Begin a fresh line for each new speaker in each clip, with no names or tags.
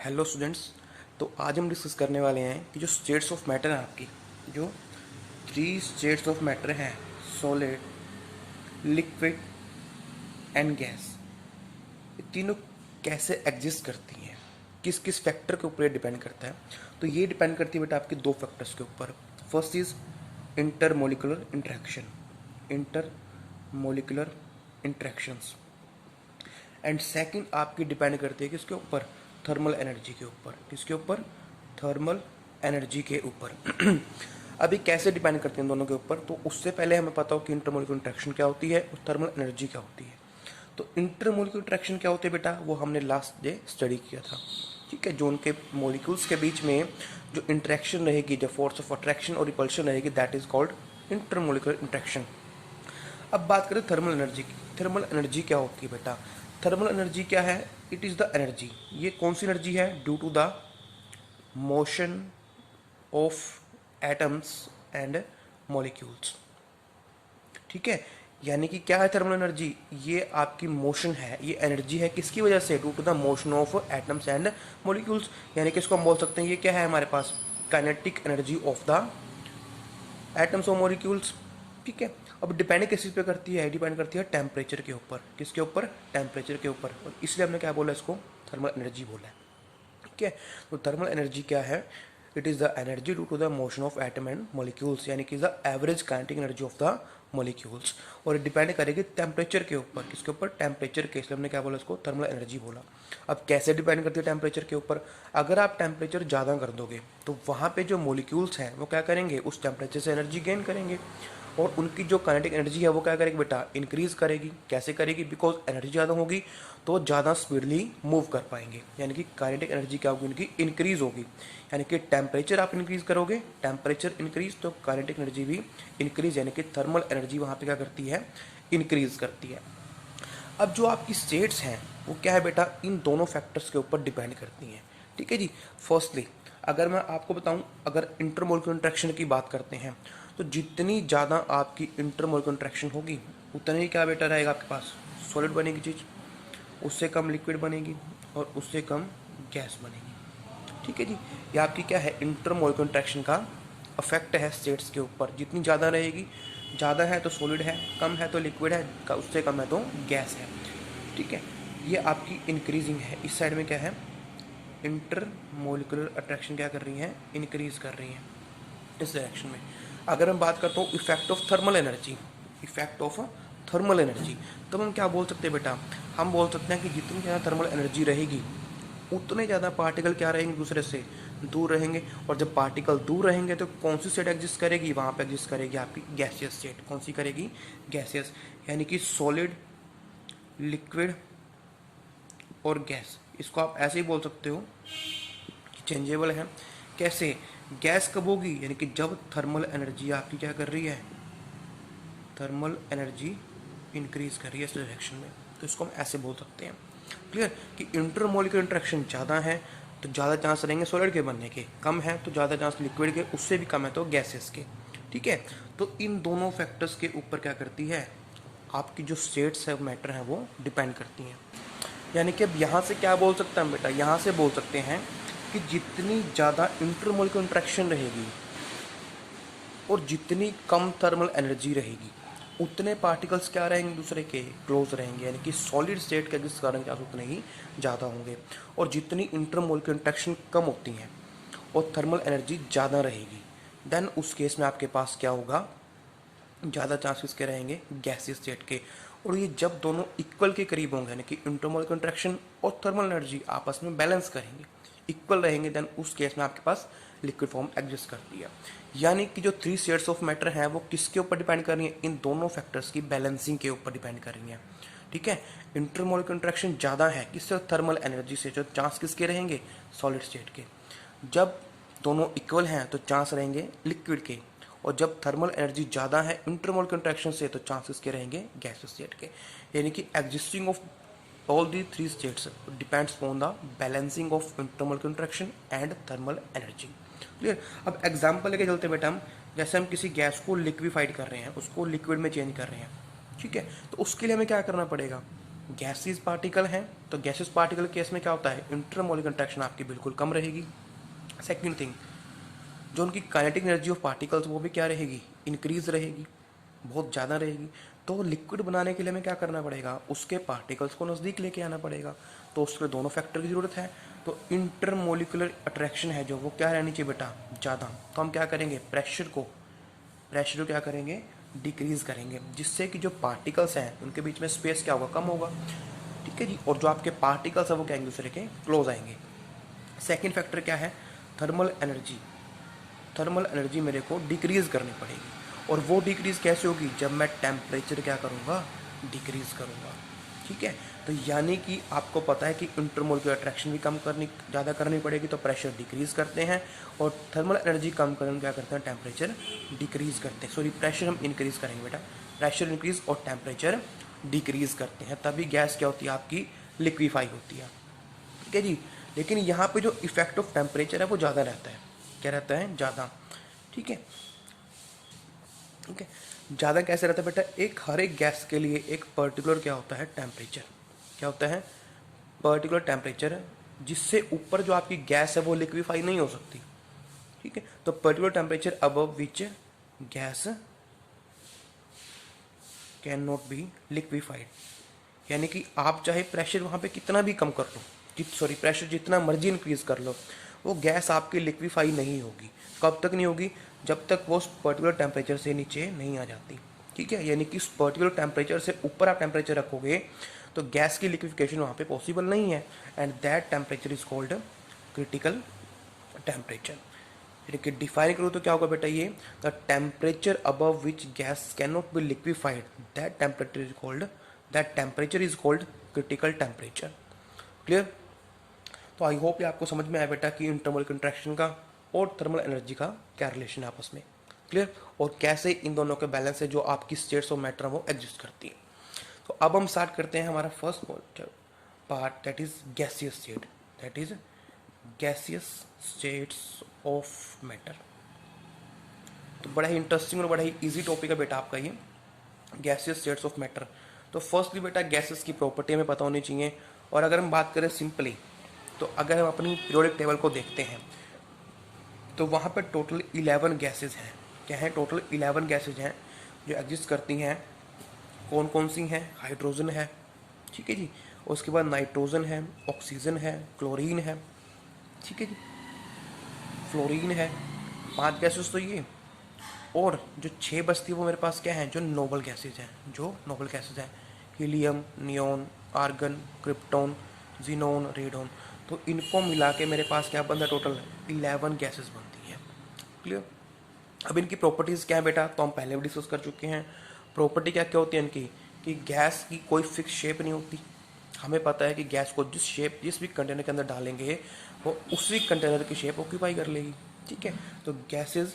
Hello students. तो आज हम डिस्कस करने वाले हैं कि जो स्टेट्स ऑफ मैटर हैं आपकी, जो थ्री स्टेट्स ऑफ मैटर हैं, सॉलिड, लिक्विड एंड गैस, ये तीनों कैसे एग्जिस्ट करती हैं, किस किस फैक्टर के ऊपर ये डिपेंड करता है। तो ये डिपेंड करती है बेटा आपके दो फैक्टर्स के ऊपर। First is intermolecular interaction, intermolecular interactions, and second आपकी डिपेंड करती है किसके ऊपर, थर्मल एनर्जी के ऊपर। किसके ऊपर? थर्मल एनर्जी के ऊपर। अभी कैसे डिपेंड करती हैं दोनों के ऊपर, तो उससे पहले हमें पता हो कि इंटरमोलिकुलर इंट्रैक्शन क्या होती है और थर्मल एनर्जी क्या होती है। तो इंटरमोलिकुलर इंट्रैक्शन क्या होती है बेटा, वो हमने लास्ट डे स्टडी किया था। ठीक है, जो उनके मोलिक्यूल्स के बीच में जो इंट्रैक्शन रहेगी, जो फोर्स ऑफ अट्रैक्शन और रिपल्शन रहेगी, that is called intermolecular interaction. अब बात करें थर्मल एनर्जी की। थर्मल एनर्जी क्या होती है बेटा? थर्मल एनर्जी क्या है? It is the energy. ये कौन सी एनर्जी है? Due to the motion of atoms and molecules. ठीक है, यानी कि क्या है थर्मल एनर्जी? ये आपकी मोशन है, ये एनर्जी है किसकी वजह से? Due to the motion of atoms and molecules. यानी कि इसको हम बोल सकते हैं ये क्या है हमारे पास? Kinetic energy of the atoms और मॉलिक्यूल्स। ठीक है, अब डिपेंड किस चीज़ पे करती है? डिपेंड करती है टेम्परेचर के ऊपर। किसके ऊपर? टेम्परेचर के ऊपर। और इसलिए हमने क्या बोला, इसको थर्मल एनर्जी बोला है। ठीक है, तो थर्मल एनर्जी क्या है? It is the energy due to the motion of atom and molecules, यानी कि the average kinetic energy of the molecules. और डिपेंड करेगी टेम्परेचर के ऊपर। किसके ऊपर? टेम्परेचर के। इसलिए हमने क्या बोला, इसको थर्मल एनर्जी बोला। अब कैसे डिपेंड करती है टेम्परेचर के ऊपर? अगर आप टेम्परेचर ज़्यादा कर दोगे तो वहाँ पे जो मॉलिक्यूल्स हैं वो क्या करेंगे, उस टेम्परेचर से एनर्जी गेन करेंगे, और उनकी जो काइनेटिक एनर्जी है वो क्या करेगी बेटा? इंक्रीज करेगी। कैसे करेगी? बिकॉज एनर्जी ज़्यादा होगी तो ज़्यादा स्पीडली मूव कर पाएंगे, यानी कि काइनेटिक एनर्जी क्या होगी उनकी? इंक्रीज होगी। यानी कि टेम्परेचर आप इंक्रीज करोगे, टेम्परेचर इंक्रीज तो काइनेटिक एनर्जी भी इंक्रीज, यानी कि थर्मल एनर्जी वहाँ पे क्या करती है? इंक्रीज करती है। अब जो आपकी स्टेट्स हैं वो क्या है बेटा? इन दोनों फैक्टर्स के ऊपर डिपेंड करती हैं। ठीक है जी। फर्स्टली अगर मैं आपको बताऊं, अगर इंटरमोलिकुलर इंट्रैक्शन की बात करते हैं तो जितनी ज़्यादा आपकी इंटरमोलिकुलर इंट्रैक्शन होगी उतना ही क्या बेटा रहेगा आपके पास? सॉलिड बनेगी चीज़, उससे कम लिक्विड बनेगी और उससे कम गैस बनेगी। ठीक है जी, ये आपकी क्या है? इंटरमोलिकुलर इंट्रैक्शन का अफेक्ट है स्टेट्स के ऊपर। जितनी ज़्यादा रहेगी, ज़्यादा है तो सॉलिड है, कम है तो लिक्विड है, उससे कम है तो गैस है। ठीक है, ये आपकी इंक्रीजिंग है। इस साइड में क्या है? इंटरमोलिकुलर अट्रैक्शन क्या कर रही है? इंक्रीज कर रही है इस डायरेक्शन में। अगर मैं बात करता हूँ effect of thermal energy, effect of thermal energy, तो हम क्या बोल सकते हैं बेटा? हम बोल सकते हैं कि जितनी ज़्यादा थर्मल एनर्जी रहेगी उतने ज़्यादा पार्टिकल क्या रहेंगे? दूसरे से दूर रहेंगे। और जब पार्टिकल दूर रहेंगे तो कौन सी स्टेट एग्जिस्ट करेगी? वहाँ पे एग्जिस्ट करेगी आपकी गैसियस स्टेट। कौन सी करेगी? गैसियस, यानी कि सॉलिड, लिक्विड और गैस। इसको आप ऐसे ही बोल सकते हो कि चेंजेबल है। कैसे? गैस कब होगी? यानी कि जब थर्मल एनर्जी आपकी क्या कर रही है? थर्मल एनर्जी इंक्रीज कर रही है इस डायरेक्शन में। तो इसको हम ऐसे बोल सकते हैं। क्लियर? कि इंटरमोलिकुलर इंट्रैक्शन ज़्यादा है तो ज़्यादा चांस रहेंगे सॉलिड के बनने के, कम है तो ज़्यादा चांस लिक्विड के, उससे भी कम है तो गैसेस के। ठीक है, तो इन दोनों फैक्टर्स के ऊपर क्या करती है? आपकी जो स्टेट्स है मैटर हैं वो डिपेंड करती हैं। यानी कि अब यहाँ से क्या बोल सकते हैं बेटा? यहाँ से बोल सकते हैं कि जितनी ज़्यादा इंटरमोलिकुलर इंट्रैक्शन रहेगी और जितनी कम थर्मल एनर्जी रहेगी उतने पार्टिकल्स क्या रहेंगे? दूसरे के क्लोज रहेंगे, यानी कि सॉलिड स्टेट के जिस कारण क्या उतने ही ज़्यादा होंगे। और जितनी इंटरमोलिकुलर इंट्रैक्शन कम होती हैं और थर्मल एनर्जी ज़्यादा रहेगी, देन उस केस में आपके पास क्या होगा? ज़्यादा चांस किसके रहेंगे? गैसीय स्टेट के। और ये जब दोनों इक्वल के करीब होंगे, यानी कि इंटरमोलिकुलर इंट्रैक्शन और थर्मल एनर्जी आपस में बैलेंस करेंगे, इक्वल रहेंगे, देन उस केस में आपके पास लिक्विड फॉर्म एग्जिस्ट करती है। यानी कि जो थ्री स्टेट्स ऑफ मैटर हैं वो किसके ऊपर डिपेंड कर रही है? इन दोनों फैक्टर्स की बैलेंसिंग के ऊपर डिपेंड कर रही है। ठीक है, इंटरमोलिकुलर इंट्रैक्शन ज़्यादा है किससे? थर्मल एनर्जी से। जो चांस किसके रहेंगे? सॉलिड स्टेट के। जब दोनों इक्वल हैं तो चांस रहेंगे लिक्विड के, और जब थर्मल एनर्जी ज़्यादा है इंटरमोलिकुलर इंट्रैक्शन से तो चांसेस के रहेंगे गैस स्टेट के। यानी कि existing of all the three states depends upon the balancing of intermolecular interaction and thermal energy। Clear? अब एग्जांपल लेके चलते हैं बेटा हम। जैसे हम किसी गैस को लिक्विफाइड कर रहे हैं, उसको लिक्विड में चेंज कर रहे हैं। ठीक है, तो उसके लिए हमें क्या करना पड़ेगा? गैसेस पार्टिकल हैं तो गैसेस पार्टिकल केस में क्या होता है, इंटरमोलिकुलर इंटरेक्शन आपकी बिल्कुल कम रहेगी। सेकंड थिंग, जो उनकी काइनेटिक एनर्जी ऑफ पार्टिकल्स वो भी क्या रहेगी, इंक्रीज रहेगी, बहुत ज़्यादा रहेगी। तो लिक्विड बनाने के लिए हमें क्या करना पड़ेगा, उसके पार्टिकल्स को नज़दीक लेके आना पड़ेगा, तो उसके दोनों फैक्टर की ज़रूरत है। तो इंटरमोलिकुलर अट्रैक्शन है जो, वो क्या रहनी चाहिए बेटा, ज़्यादा। तो हम क्या करेंगे, प्रेशर को क्या करेंगे, डिक्रीज करेंगे, जिससे कि जो पार्टिकल्स हैं उनके बीच में स्पेस क्या होगा, कम होगा। ठीक है जी, और जो आपके पार्टिकल्स हैं वो क्या, एक दूसरे के क्लोज आएंगे। सेकेंड फैक्टर क्या है, थर्मल एनर्जी। थर्मल एनर्जी मेरे को डिक्रीज़ करनी पड़ेगी, और वो डिक्रीज़ कैसे होगी, जब मैं टेम्परेचर क्या करूँगा, डिक्रीज़ करूँगा। ठीक है, तो यानी कि आपको पता है कि इंटरमोलिकुलर अट्रैक्शन भी कम करनी, ज़्यादा करनी पड़ेगी, तो प्रेशर डिक्रीज़ करते हैं, और थर्मल एनर्जी कम करने क्या करते हैं, टेम्परेचर डिक्रीज़ करते हैं। सॉरी, प्रेशर हम इंक्रीज़ करेंगे बेटा, प्रेशर इंक्रीज़ और टेम्परेचर डिक्रीज़ करते हैं, तभी गैस क्या होती है आपकी, लिक्विफाई होती है। ठीक है जी, लेकिन यहाँ पे जो इफेक्ट ऑफ टेम्परेचर है वो ज़्यादा रहता है, क्या रहता है, ज़्यादा। ठीक है, ठीक है, ज़्यादा कैसे रहता है बेटा, एक हर एक गैस के लिए एक पर्टिकुलर क्या होता है, टेम्परेचर, क्या होता है, पर्टिकुलर टेम्परेचर, जिससे ऊपर जो आपकी गैस है वो लिक्विफाई नहीं हो सकती। ठीक है, तो particular temperature above which gas can not be liquefied, यानी कि आप चाहे प्रेशर वहाँ पे कितना भी कम कर लो, सॉरी प्रेशर जितना मर्जी इंक्रीज कर लो, वो गैस आपकी लिक्विफाई नहीं होगी। कब तक नहीं होगी, जब तक वो उस पर्टिकुलर टेम्परेचर से नीचे नहीं आ जाती। ठीक है, यानी कि उस पर्टिकुलर टेम्परेचर से ऊपर आप टेम्परेचर रखोगे तो गैस की लिक्विफिकेशन वहाँ पे पॉसिबल नहीं है, and that temperature is called critical temperature. यानी कि डिफाइन करो तो क्या होगा बेटा, ये the temperature above which gas can not be liquefied, that temperature is called critical temperature. Clear. तो आई होप ये आपको समझ में आया बेटा कि इंटरमोलिकुलर इंटरेक्शन का और थर्मल एनर्जी का क्या रिलेशन है आपस में। क्लियर, और कैसे इन दोनों के बैलेंस है जो आपकी स्टेट्स ऑफ मैटर वो एग्जिस्ट करती है। तो अब हम स्टार्ट करते हैं हमारा first part, that is gaseous state, that is gaseous states of matter. तो बड़ा ही इंटरेस्टिंग और बड़ा ही इजी टॉपिक है बेटा आपका ये, गैसियस स्टेट्स ऑफ मैटर। तो फर्स्टली बेटा गैसेस की प्रॉपर्टी हमें पता होनी चाहिए, और अगर हम बात करें सिंपली, तो अगर हम अपनी पीरियोडिक टेबल को देखते हैं तो वहाँ पर टोटल 11 गैसेज हैं। क्या है, टोटल 11 गैसेज हैं जो एग्जिस्ट करती हैं। कौन कौन सी हैं, हाइड्रोजन है, ठीक है जी, उसके बाद नाइट्रोजन है, ऑक्सीजन है, क्लोरीन है, ठीक है जी, फ्लोरीन है, 5 गैसेज तो ये, और जो 6 बचती है वो मेरे पास क्या है, जो नोबल गैसेज हैं, हैं, helium, neon, argon, krypton, xenon, radon. तो इनको मिला के मेरे पास क्या बनता है, टोटल 11 गैसेस बनती है। क्लियर। अब इनकी प्रॉपर्टीज़ क्या है बेटा, तो हम पहले भी डिस्कस कर चुके हैं। प्रॉपर्टी क्या क्या होती है इनकी, कि गैस की कोई फिक्स शेप नहीं होती। हमें पता है कि गैस को जिस भी कंटेनर के अंदर डालेंगे वो उसी कंटेनर की शेप ऑक्यूपाई कर लेगी। ठीक है, तो gases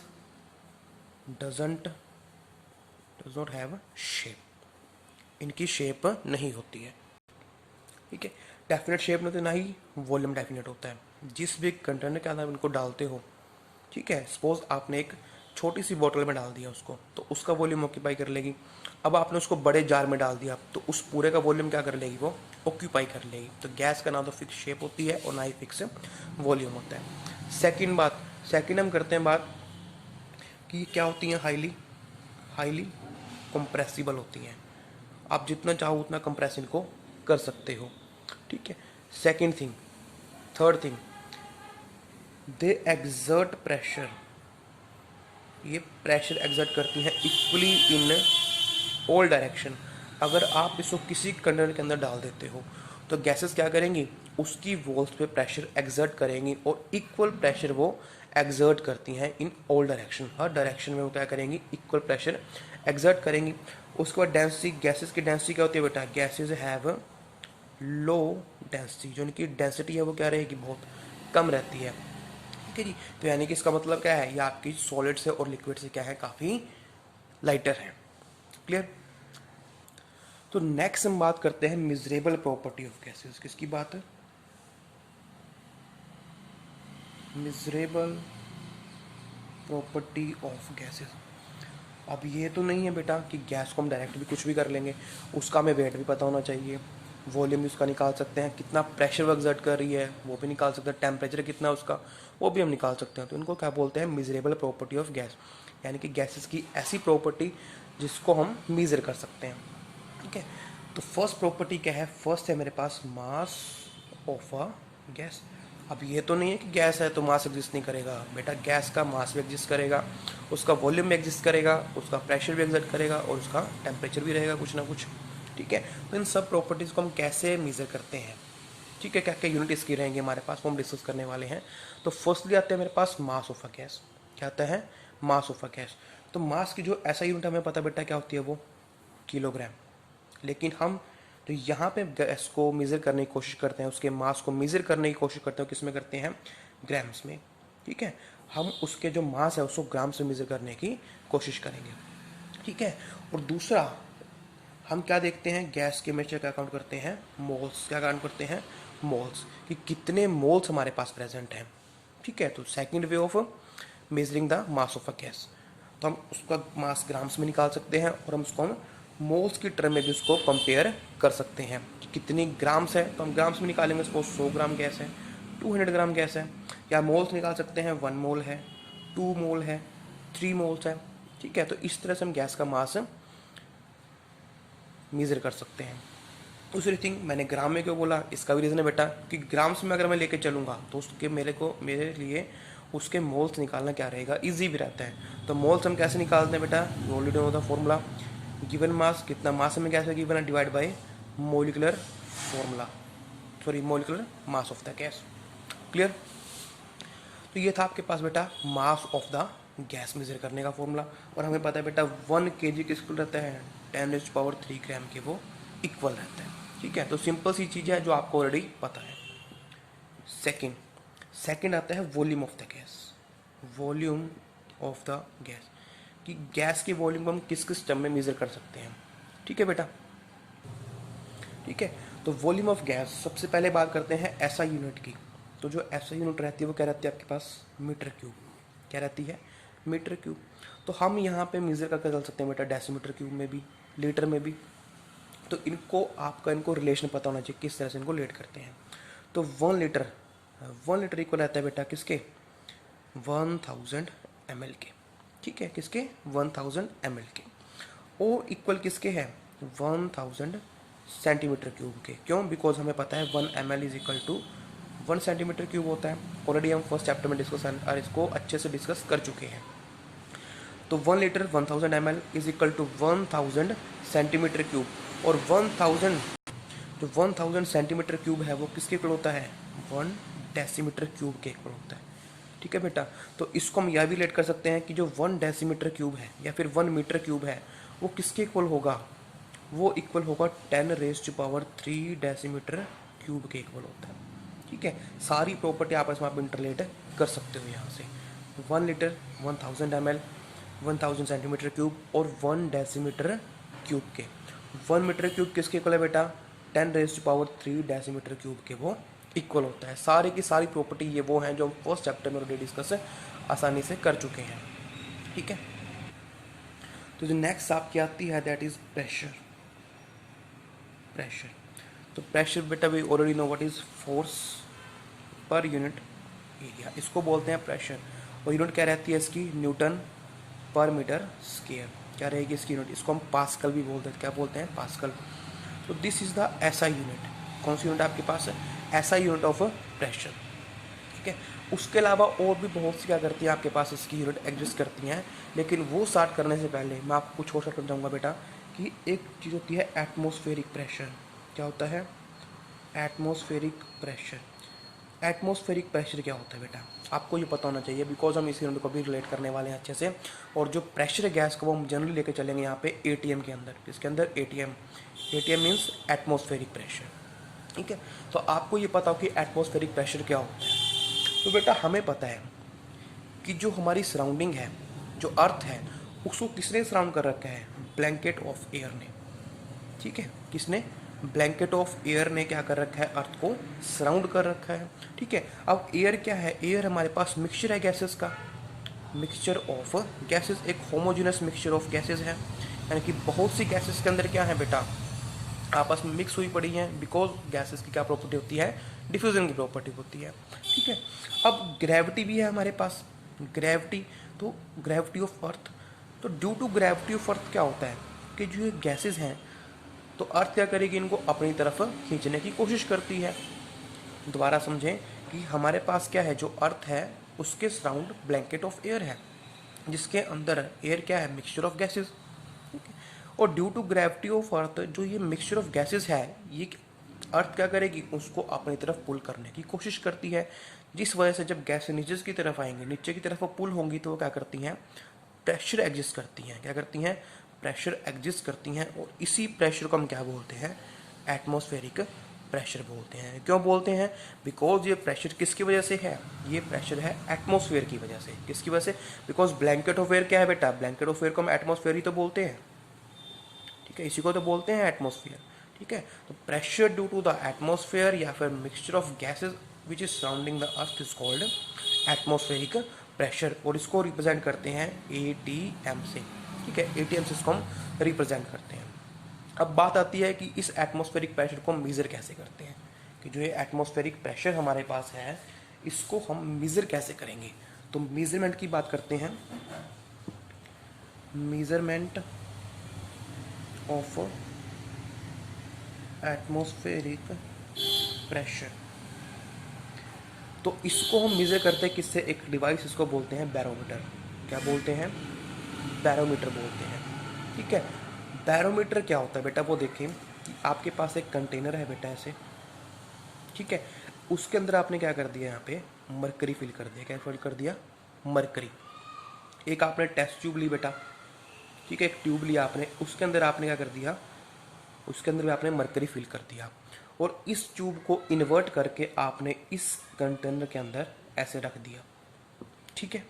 does not have shape, इनकी शेप नहीं होती है। ठीक है, डेफिनेट शेप नहीं होती, ना ही वॉल्यूम डेफिनेट होता है। जिस भी कंटेनर के अंदर इनको डालते हो, ठीक है, सपोज आपने एक छोटी सी बोतल में डाल दिया उसको, तो उसका वॉल्यूम ऑक्यूपाई कर लेगी। अब आपने उसको बड़े जार में डाल दिया तो उस पूरे का वॉल्यूम क्या कर लेगी, वो ऑक्यूपाई कर लेगी। तो गैस का ना तो फिक्स शेप होती है और ना ही फिक्स वॉल्यूम होता है। सेकेंड हम करते हैं बात कि क्या होती हैं, हाईली कंप्रेसिबल होती हैं। आप जितना चाहो उतना कंप्रेस इनको कर सकते हो। ठीक है, थर्ड थिंग, दे एग्जर्ट प्रेशर, ये प्रेशर एग्जर्ट करती हैं इक्वली इन ऑल डायरेक्शन। अगर आप इसको किसी कंटेनर के अंदर डाल देते हो तो गैसेस क्या करेंगी, उसकी वॉल्स पे प्रेशर एग्जर्ट करेंगी और इक्वल प्रेशर वो एग्जर्ट करती हैं in all direction. Her direction में वो क्या करेंगी, इक्वल प्रेशर एग्जर्ट करेंगी। उसके बाद डेंसिटी, गैसेस की डेंसिटी क्या होती है बेटा, गैसेस हैव लो डेंसिटी, जो इनकी डेंसिटी है वो क्या रहेगी, बहुत कम रहती है। ठीक है जी, तो यानी कि इसका मतलब क्या है, ये आपकी सॉलिड से और लिक्विड से क्या है, काफ़ी लाइटर है। क्लियर। तो नेक्स्ट हम बात करते हैं मिजरेबल प्रॉपर्टी ऑफ गैसेस। किसकी बात है, मिजरेबल प्रॉपर्टी ऑफ गैसेस। अब ये तो नहीं है बेटा कि गैस को हम डायरेक्ट भी कुछ भी कर लेंगे, उसका हमें वेट भी पता होना चाहिए, वॉल्यूम भी उसका निकाल सकते हैं, कितना प्रेशर वो एक्सर्ट कर रही है वो भी निकाल सकते हैं, टेम्परेचर कितना उसका वो भी हम निकाल सकते हैं। तो इनको क्या बोलते हैं, मेजरेबल प्रॉपर्टी ऑफ गैस, यानी कि गैसेस की ऐसी प्रॉपर्टी जिसको हम मेजर कर सकते हैं। ठीक है, तो फर्स्ट प्रॉपर्टी क्या है, फर्स्ट है मेरे पास मास ऑफ अ गैस। अब ये तो नहीं है कि गैस है तो मास एग्जिस्ट नहीं करेगा बेटा, गैस का मास भी एग्जिस्ट करेगा, उसका वॉल्यूम भी एग्जिस्ट करेगा, उसका प्रेशर भी एग्जिस्ट करेगा और उसका टेम्परेचर भी रहेगा कुछ ना कुछ। ठीक है, तो इन सब प्रॉपर्टीज़ को हम कैसे मेज़र करते हैं, ठीक है, क्या क्या यूनिट इसकी रहेंगे हमारे पास, वो हम डिस्कस करने वाले हैं। तो फर्स्टली आते हैं मेरे पास मास ऑफ अ गैस। क्या आता है, मास ऑफ अ गैस। तो मास की जो ऐसा यूनिट हमें पता बेटा क्या होती है, वो किलोग्राम। लेकिन हम तो यहाँ पे गैस को मेज़र करने की कोशिश करते हैं, उसके मास को मेज़र करने की कोशिश करते हैं, किस में करते हैं, ग्राम्स में। ठीक है, हम उसके जो मास है उसको ग्राम से मेज़र करने की कोशिश करेंगे। ठीक है, और दूसरा हम क्या देखते हैं, गैस के हमेशा क्या काउंट करते हैं, मोल्स। क्या काउंट करते हैं, मोल्स, कि कितने मोल्स हमारे पास प्रेजेंट हैं। ठीक है, तो second way of measuring the mass of a gas, तो हम उसका मास ग्राम्स में निकाल सकते हैं और हम उसको हम मोल्स की टर्म में भी उसको कंपेयर कर सकते हैं कि कितनी ग्राम्स है, तो हम ग्राम्स में निकालेंगे। सपोज 100 ग्राम गैस है, 200 ग्राम गैस है, या मोल्स निकाल सकते हैं, 1 मोल है, 2 मोल है, 3 मोल्स है। ठीक है, तो इस तरह से हम गैस का मास मेज़र कर सकते हैं। दूसरी थिंग, मैंने ग्राम में क्यों बोला, इसका भी रीज़न है बेटा कि ग्राम्स में अगर मैं लेके चलूँगा तो उसके मेरे लिए उसके मोल्स निकालना क्या रहेगा, इजी भी रहता है। तो मोल्स हम कैसे निकालते हैं बेटा, you already know the formula, given mass, कितना मास हमें गैस में गिवन है, divide by molecular formula, sorry molecular mass of the gas. Clear, तो ये था आपके पास बेटा mass of the gas measure करने का फॉर्मूला। और हमें पता है बेटा 1 kg किस इक्वल रहता है, 10⁻³ ग्राम के वो इक्वल रहता है। ठीक है, तो सिंपल सी चीज़ है जो आपको ऑलरेडी पता है। सेकंड आता है volume of the gas. Volume of the gas, कि गैस की वॉल्यूम को हम किस किस टर्म में मेजर कर सकते हैं। ठीक है बेटा, ठीक है, तो वॉल्यूम ऑफ गैस सबसे पहले बात करते हैं ऐसा यूनिट की। तो जो ऐसा यूनिट रहती है वो क्या रहती है आपके पास, मीटर क्यूब। क्या रहती है, मीटर क्यूब। तो हम यहाँ पे मेज़र करके चल सकते हैं बेटा, डेसीमीटर क्यूब में भी, लीटर में भी। तो इनको रिलेशन पता होना चाहिए किस तरह से इनको लेट करते हैं। तो 1 लीटर इक्वल रहता है बेटा किसके, 1000 ml के। ठीक है, किसके, 1000 ml के। ओ इक्वल किसके है, 1000 सेंटीमीटर क्यूब के। क्यों, बिकॉज हमें पता है 1 ml is equal to 1 centimetre cube होता है। ऑलरेडी हम फर्स्ट चैप्टर में डिस्कस और इसको अच्छे से डिस्कस कर चुके हैं। तो 1 litre 1000 ml is equal to 1000 centimetre cube, और 1000 सेंटीमीटर क्यूब है वो किसके इक्वल होता है, 1 डेसीमीटर क्यूब के इक्वल होता है। ठीक है बेटा, तो इसको हम यह भी रिलेट कर सकते हैं कि जो 1 डेसीमीटर क्यूब है या फिर 1 मीटर क्यूब है वो किसके इक्वल होगा, वो इक्वल होगा 10⁻³ डेसीमीटर क्यूब के इक्वल होता है। ठीक है, सारी प्रॉपर्टी आपस में आप इंटरलेट कर सकते हो यहाँ से। 1 लीटर 1000 ml, 1000 सेंटीमीटर क्यूब और 1 डेसीमीटर क्यूब के। 1 मीटर क्यूब किसके इक्वल है बेटा, 10⁻³ डेसीमीटर क्यूब के वो इक्वल होता है। सारी की सारी प्रॉपर्टी ये वो हैं जो हम फर्स्ट चैप्टर में ऑलरेडी डिस्कस आसानी से कर चुके हैं। ठीक है, तो जो नेक्स्ट आपकी आती है दैट इज प्रेशर। तो प्रेशर बेटा we already know what is force per unit area, इसको बोलते हैं प्रेशर। और यूनिट क्या रहती है इसकी, न्यूटन पर मीटर स्क्वायर। क्या रहेगी इसकी यूनिट, इसको हम पास्कल भी बोलते हैं। क्या बोलते हैं, पास्कल। तो दिस इज द ऐसा यूनिट। कौन सी यूनिट आपके पास है, ऐसा यूनिट ऑफ प्रेशर। ठीक है, उसके अलावा और भी बहुत सी क्या करती है आपके पास इसकी यूनिट एग्जिस्ट करती हैं, लेकिन वो स्टार्ट करने से पहले मैं आपको कुछ और समझाऊंगा जाऊँगा बेटा कि एक चीज़ होती है एटमॉस्फेरिक प्रेशर। क्या होता है, एटमॉस्फेरिक प्रेशर। एटमॉस्फेरिक प्रेशर क्या होता है बेटा, आपको ये पता होना चाहिए, बिकॉज हम इस यूनिट को भी रिलेट करने वाले हैं अच्छे से। और जो प्रेशर है गैस को वो हम जनरली लेके चलेंगे यहाँ पे एटीएम के अंदर। इसके अंदर एटीएम मीन्स एटमॉस्फेरिक प्रेशर। ठीक है, तो आपको ये पता हो कि एटमॉस्फेरिक प्रेशर क्या होता है। तो बेटा हमें पता है कि जो हमारी सराउंडिंग है, जो अर्थ है, उसको किसने सराउंड कर रखा है, ब्लैंकेट ऑफ एयर ने। ठीक है, किसने, ब्लैंकेट ऑफ एयर ने क्या कर रखा है, अर्थ को सराउंड कर रखा है। ठीक है, अब एयर क्या है, एयर हमारे पास मिक्सचर है गैसेस का, मिक्सचर ऑफ गैसेस, एक होमोजेनस मिक्सचर ऑफ गैसेस है, यानी कि बहुत सी गैसेस के अंदर क्या है बेटा, आपस में मिक्स हुई पड़ी हैं, बिकॉज गैसेस की क्या प्रॉपर्टी होती है, डिफ्यूजन की प्रॉपर्टी होती है। ठीक है, अब ग्रेविटी भी है हमारे पास, ग्रेविटी, तो ग्रेविटी ऑफ अर्थ, तो due to gravity of earth क्या होता है कि जो ये गैसेस हैं तो अर्थ क्या करेगी, इनको अपनी तरफ खींचने की कोशिश करती है। दोबारा समझें कि हमारे पास क्या है, जो अर्थ है उसके सराउंड ब्लैंकेट ऑफ एयर है, जिसके अंदर एयर क्या है, मिक्सचर ऑफ गैसेस। और due to gravity of earth जो ये मिक्सचर ऑफ गैसेस है, ये अर्थ क्या करेगी, उसको अपनी तरफ पुल करने की कोशिश करती है, जिस वजह से जब गैसें नीचे की तरफ आएंगी, नीचे की तरफ वो पुल होंगी, तो वो क्या करती हैं, प्रेशर एग्जिस्ट करती हैं। क्या करती हैं, प्रेशर एग्जिस्ट करती हैं। और इसी प्रेशर को हम क्या बोलते हैं, एटमॉस्फेरिक प्रेशर बोलते हैं। क्यों बोलते हैं, बिकॉज ये प्रेशर किसकी वजह से है, ये प्रेशर है एटमॉस्फेयर की वजह से। किसकी वजह से, बिकॉज ब्लैंकेट ऑफ एयर क्या है बेटा, ब्लैंकेट ऑफ एयर को हम एटमॉस्फेयर ही तो बोलते हैं। ठीक है, इसी को तो बोलते हैं एटमॉस्फेयर। ठीक है, तो pressure due to the atmosphere या फिर mixture of gases which is surrounding the earth is called atmospheric pressure, और इसको रिप्रेजेंट करते हैं ATM से। ठीक है, ATM से इसको हम रिप्रेजेंट करते हैं। अब बात आती है कि इस एटमॉस्फेरिक प्रेशर को हम मेज़र कैसे करते हैं, कि जो ये एटमॉस्फेरिक प्रेशर हमारे पास है इसको हम मेज़र कैसे करेंगे। तो मेजरमेंट की बात करते हैं, मेजरमेंट ऑफ एटमॉस्फेरिक प्रेशर। तो इसको हम मेज़र करते हैं किससे, एक डिवाइस, इसको बोलते हैं बैरोमीटर। क्या बोलते हैं, बैरोमीटर बोलते हैं। ठीक है, बैरोमीटर क्या होता है बेटा, वो देखें कि आपके पास एक कंटेनर है बेटा ऐसे। ठीक है, उसके अंदर आपने क्या कर दिया, यहाँ पे मरकरी फिल कर दिया। क्या फिल कर दिया, मरकरी। एक आपने टेस्ट ट्यूब ली बेटा, ठीक है, एक ट्यूब लिया आपने, उसके अंदर आपने क्या कर दिया, उसके अंदर भी आपने मरकरी फिल कर दिया, और इस ट्यूब को इन्वर्ट करके आपने इस कंटेनर के अंदर ऐसे रख दिया। ठीक है,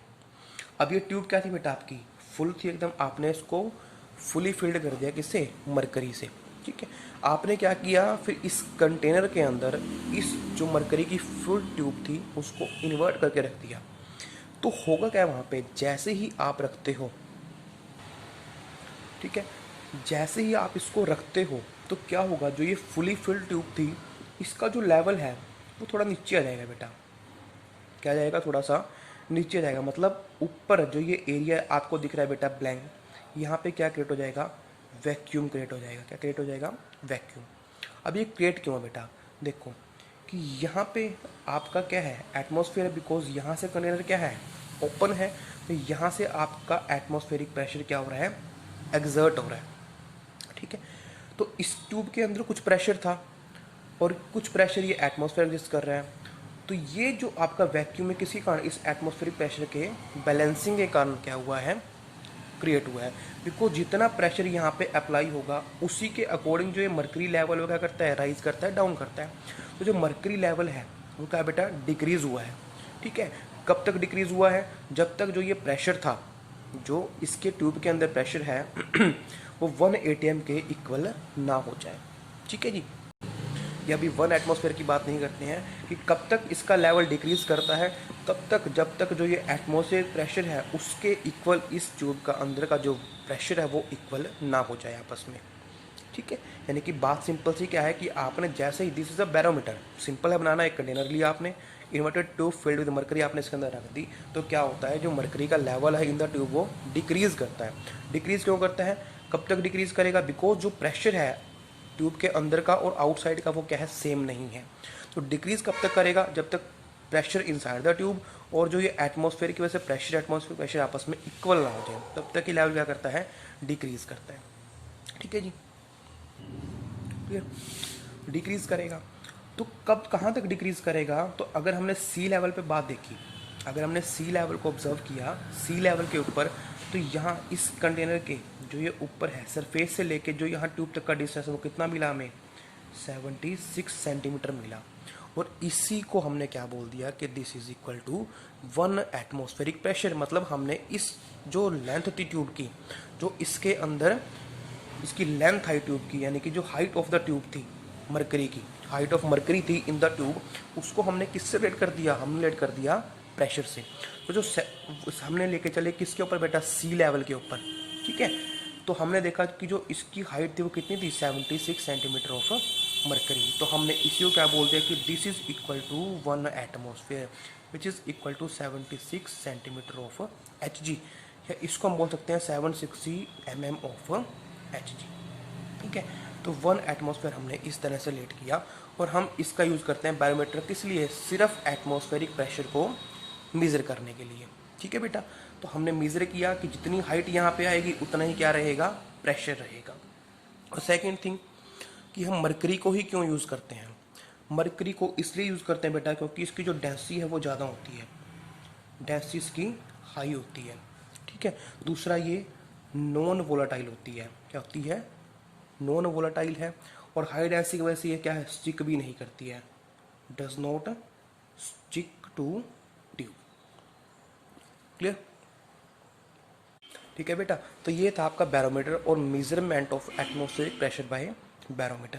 अब ये ट्यूब क्या थी बेटा, आपकी फुल थी एकदम, आपने इसको फुली फिल्ड कर दिया, किससे, मरकरी से। ठीक है, आपने क्या किया, फिर इस कंटेनर के अंदर इस जो मरकरी की फुल ट्यूब थी उसको इन्वर्ट करके रख दिया। तो होगा क्या वहाँ पे, जैसे ही आप रखते हो, ठीक है, जैसे ही आप इसको रखते हो तो क्या होगा, जो ये फुली फिल्ड ट्यूब थी इसका जो लेवल है वो थोड़ा नीचे आ जाएगा बेटा। क्या जाएगा, थोड़ा सा नीचे आ जाएगा, मतलब ऊपर जो ये एरिया आपको दिख रहा है बेटा ब्लैंक, यहाँ पे क्या क्रिएट हो जाएगा, वैक्यूम क्रिएट हो जाएगा। क्या क्रिएट हो जाएगा, वैक्यूम। अब ये क्रिएट क्यों है बेटा, देखो कि यहाँ पे आपका क्या है, एटमॉस्फेयर, बिकॉज यहाँ से कंटेनर क्या है, ओपन है, तो यहाँ से आपका एटमॉस्फेरिक प्रेशर क्या हो रहा है, एग्जर्ट हो रहा है। ठीक है, तो इस ट्यूब के अंदर कुछ प्रेशर था और कुछ प्रेशर ये एटमॉस्फेयर एग्जिस्ट कर रहा है। तो ये जो आपका वैक्यूम है किसी कारण इस एटमॉस्फेरिक प्रेशर के बैलेंसिंग के कारण क्या हुआ है, क्रिएट हुआ है। बिकॉज जितना प्रेशर यहाँ पे अप्लाई होगा उसी के अकॉर्डिंग जो ये मर्करी लेवल वो क्या करता है, राइज करता है, डाउन करता है। तो जो मर्करी लेवल है वो क्या बेटा, डिक्रीज हुआ है। ठीक है, कब तक डिक्रीज हुआ है, जब तक जो ये प्रेशर था, जो इसके ट्यूब के अंदर प्रेशर है वो 1 ATM के इक्वल ना हो जाए। ठीक है जी, ये अभी 1 एटमॉस्फेयर की बात नहीं करते हैं कि कब तक इसका लेवल डिक्रीज करता है, तब तक जब तक जो ये एटमॉस्फेयर प्रेशर है उसके इक्वल इस ट्यूब का अंदर का जो प्रेशर है वो इक्वल ना हो जाए आपस में। ठीक है, यानी कि बात सिंपल सी क्या है कि आपने जैसे ही, this is a barometer, simple है बनाना, एक कंटेनर लिया आपने, inverted tube filled with mercury आपने इसके अंदर रख दी, तो क्या होता है, जो मरकरी का लेवल है इन द ट्यूब वो डिक्रीज करता है। डिक्रीज क्यों करता है, कब तक डिक्रीज करेगा, बिकॉज जो प्रेशर है ट्यूब के अंदर का और आउटसाइड का वो क्या है, सेम नहीं है। तो डिक्रीज कब तक करेगा, जब तक प्रेशर इनसाइड द ट्यूब और जो ये एटमॉस्फेयर की वजह से प्रेशर एटमॉस्फेयर प्रेशर आपस में इक्वल ना हो जाए, तब तक ये लेवल क्या करता है, डिक्रीज करता है। ठीक है जी, क्लियर, डिक्रीज करेगा। तो कब, कहाँ तक डिक्रीज करेगा, तो अगर हमने सी लेवल पे बात देखी, अगर हमने सी लेवल को ऑब्जर्व किया, सी लेवल के ऊपर, तो यहाँ इस कंटेनर के जो ये ऊपर है सरफेस से लेके जो यहाँ ट्यूब तक का डिस्टेंस है वो कितना मिला हमें, 76 सेंटीमीटर मिला। और इसी को हमने क्या बोल दिया कि this is equal to 1 atmospheric pressure. मतलब हमने इस जो लेंथ थी ट्यूब की, जो इसके अंदर इसकी लेंथ आई ट्यूब की, यानी कि जो हाइट ऑफ द ट्यूब थी मरकरी की, हाइट ऑफ मरकरी थी इन द ट्यूब, उसको हमने किससे रेट कर दिया, हमने रेट कर दिया प्रेशर से। तो जो हमने लेके चले किसके ऊपर बेटा, सी लेवल के ऊपर। ठीक है, तो हमने देखा कि जो इसकी हाइट थी वो कितनी थी, 76 सेंटीमीटर ऑफ मरकरी। तो हमने इसी को क्या बोलते हैं कि this is equal to 1 atmosphere which is equal to 76 centimetre of Hg, या इसको हम बोल सकते हैं 760 mm ऑफ Hg। ठीक है, तो 1 एटमॉस्फेयर हमने इस तरह से लेट किया, और हम इसका यूज़ करते हैं बैरोमीटर किस लिए, सिर्फ एटमॉस्फेरिक प्रेशर को मेज़र करने के लिए। ठीक है बेटा, तो हमने मेज़र किया कि जितनी हाइट यहाँ पे आएगी उतना ही क्या रहेगा, प्रेशर रहेगा। और सेकेंड थिंग कि हम मरकरी को ही क्यों यूज़ करते हैं, मरकरी को इसलिए यूज़ करते हैं बेटा क्योंकि इसकी जो डेंसिटी है वो ज़्यादा होती है, डेंसिटी इसकी हाई होती है। ठीक है, दूसरा ये नॉन वोलाटाइल होती है, क्या होती है, नॉन वोलाटाइल है, और हाई डेंसिटी की वजह से ये क्या है, स्टिक भी नहीं करती है, does not stick to tube. Clear? ठीक है बेटा, तो ये था आपका बैरोमीटर और measurement of atmospheric pressure by barometer.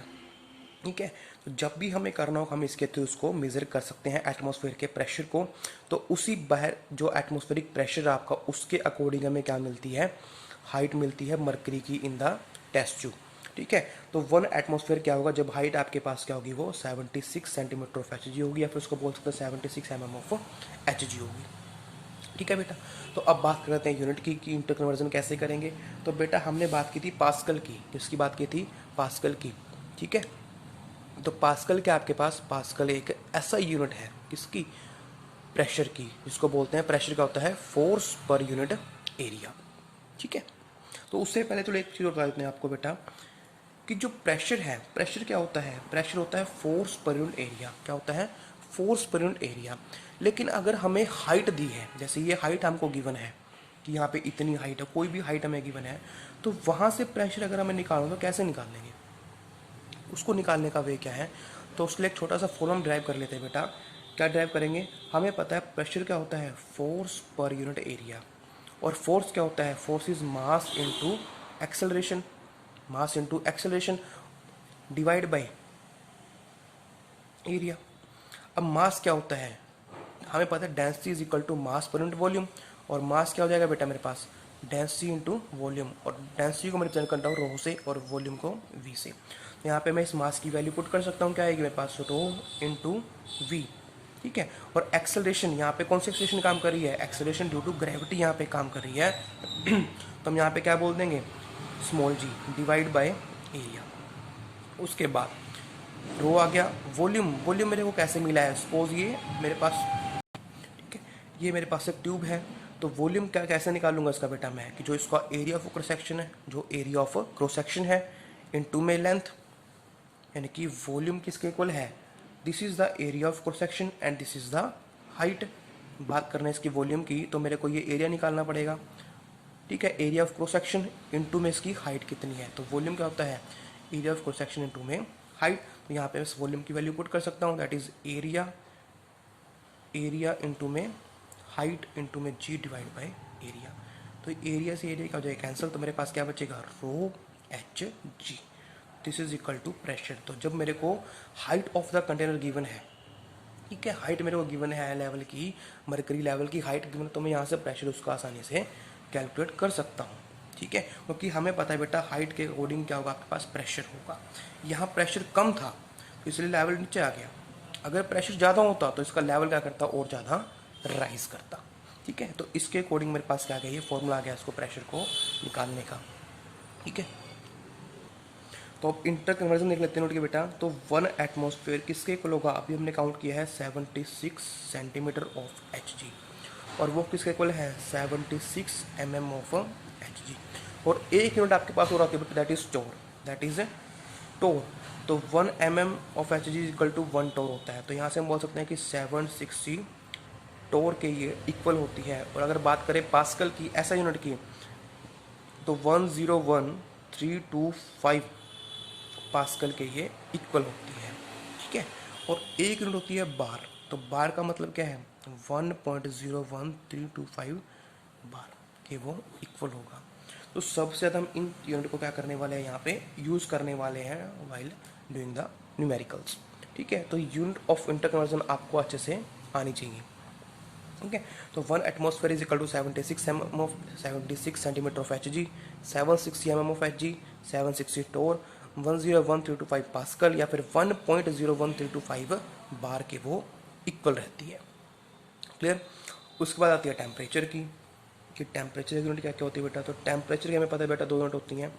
ठीक है, तो जब भी हमें करना हो हम इसके थ्रू उसको मेज़र कर सकते हैं एटमॉस्फेयर के प्रेशर को। तो उसी बाहर जो एटमॉस्फेरिक प्रेशर आपका उसके अकॉर्डिंग हमें क्या मिलती है, हाइट मिलती है मरकरी की इन द टेस्ट ट्यूब। ठीक है, तो 1 एटमॉस्फेयर क्या होगा जब हाइट आपके पास क्या होगी, वो 76 सेंटीमीटर ऑफ Hg होगी, या फिर उसको बोल सकते हैं 76 mm ऑफ Hg होगी। ठीक है बेटा, तो अब बात करते हैं यूनिट की कि इंटर कन्वर्जन कैसे करेंगे। तो बेटा हमने बात की थी पास्कल की, किसकी बात की थी, पास्कल की। ठीक है, तो पास्कल क्या आपके पास, पास्कल एक ऐसा यूनिट है किसकी, प्रेशर की, जिसको बोलते हैं प्रेशर का होता है फोर्स पर यूनिट एरिया। ठीक है, तो उससे पहले तो एक चीज़ बता देते हैं आपको बेटा कि जो प्रेशर है, प्रेशर क्या होता है, प्रेशर होता है फोर्स पर यूनिट एरिया। क्या होता है, फोर्स पर यूनिट एरिया। लेकिन अगर हमें हाइट दी है, जैसे ये हाइट हमको गिवन है कि यहाँ पे इतनी हाइट है, कोई भी हाइट हमें गिवन है, तो वहाँ से प्रेशर अगर हमें निकालना तो कैसे निकाल लेंगे, उसको निकालने का वे क्या है, तो उसके लिए एक छोटा सा फॉर्मूला ड्राइव कर लेते हैं बेटा। क्या ड्राइव करेंगे, हमें पता है प्रेशर क्या होता है, फोर्स पर यूनिट एरिया, और फोर्स क्या होता है, force is mass into acceleration, mass into acceleration divide by area. अब मास क्या होता है, हमें पता है density is equal to mass per unit volume, और मास क्या हो जाएगा बेटा मेरे पास, डेंसिटी इंटू वॉल्यूम, और डेंसिटी को मैं रिप्रेजेंट करता हूँ रो से और वॉल्यूम को वी से। तो यहाँ पे मैं इस मास की वैल्यू पुट कर सकता हूँ, क्या आएगी मेरे पास, रो इंटू वी। ठीक है, और एक्सेलरेशन यहाँ पे कौन सी एक्सेलरेशन काम कर रही है, एक्सेलरेशन ड्यू टू ग्रेविटी यहाँ पे काम कर रही है तो हम यहाँ पे क्या बोल देंगे, small g divide by area. उसके बाद रो आ गया, वॉल्यूम, वॉल्यूम मेरे को कैसे मिला है, सपोज ये मेरे पास, ठीक है, ये मेरे पास एक ट्यूब है, तो वॉल्यूम क्या कैसे निकालूंगा इसका बेटा मैं, कि जो इसका एरिया ऑफ क्रॉस सेक्शन है, जो एरिया ऑफ क्रॉस सेक्शन है इनटू में लेंथ, यानी कि वॉल्यूम किसके इक्वल है, this is the area of cross section and this is the height. बात करना है इसकी वॉल्यूम की, तो मेरे को ये एरिया निकालना पड़ेगा। ठीक है, area of cross section into में इसकी हाइट कितनी है, तो वॉल्यूम क्या होता है, area of cross section into में हाइट। तो यहाँ पे इस वॉल्यूम की वैल्यू पुट कर सकता हूँ, that is area, area into में हाइट इनटू में जी डिवाइड बाय एरिया। तो एरिया से एरिया क्या हो जाएगा कैंसिल, तो मेरे पास क्या बचेगा, rho h g, this is equal to pressure. तो जब मेरे को height of the container given है, ठीक है, हाइट मेरे को गिवन है लेवल की, मरकरी लेवल की हाइट गिवन, तो मैं यहाँ से प्रेशर उसका आसानी से कैलकुलेट कर सकता हूँ। ठीक है, क्योंकि हमें पता है बेटा हाइट के अकॉर्डिंग क्या होगा, आपके पास प्रेशर होगा। यहाँ प्रेशर कम था तो इसलिए लेवल नीचे आ गया, अगर प्रेशर ज़्यादा होता तो इसका लेवल क्या करता, और ज़्यादा राइज करता। ठीक है, तो इसके अकॉर्डिंग मेरे पास क्या आ गया, ये फॉर्मूला आ गया इसको प्रेशर को निकालने का। ठीक है, तो अब इंटर कन्वर्जन देख लेते हैं नोट के बेटा। तो 1 एटमॉस्फेयर किसके इक्वल होगा, अभी हमने काउंट किया है 76 सेंटीमीटर ऑफ Hg, और वो किसके इक्वल है, 76 mm ऑफ Hg। और एक यूनिट आपके पास हो रहा है, that is torr, that is torr. तो 1 mm of Hg equal to 1 torr होता है। तो यहाँ से हम बोल सकते हैं कि 760 टोर के ये इक्वल होती है। और अगर बात करें पास्कल की, ऐसा यूनिट की, तो 101325 पास्कल के ये इक्वल होती है। ठीक है, और एक यूनिट होती है बार। तो बार का मतलब क्या है, 1.01325 बार के वो इक्वल होगा। तो सबसे ज़्यादा हम इन यूनिट को क्या करने वाले हैं, यहाँ पे यूज़ करने वाले हैं वाइल डूइंग द न्यूमेरिकल्स। ठीक है, तो यूनिट ऑफ इंटर कन्वर्जन आपको अच्छे से आनी चाहिए। ठीक है। तो 1 atmosphere is equal to 76 centimetre of Hg, 760 of Hg, 760 torr, 101,325 pascal या फिर 1.01325 बार के वो इक्वल रहती है। क्लियर। उसके बाद आती है टेम्परेचर की, कि टेम्परेचर की यूनिट क्या क्या होती है बेटा। तो टेम्परेचर की हमें पता है बेटा 2 यूनिट होती हैं,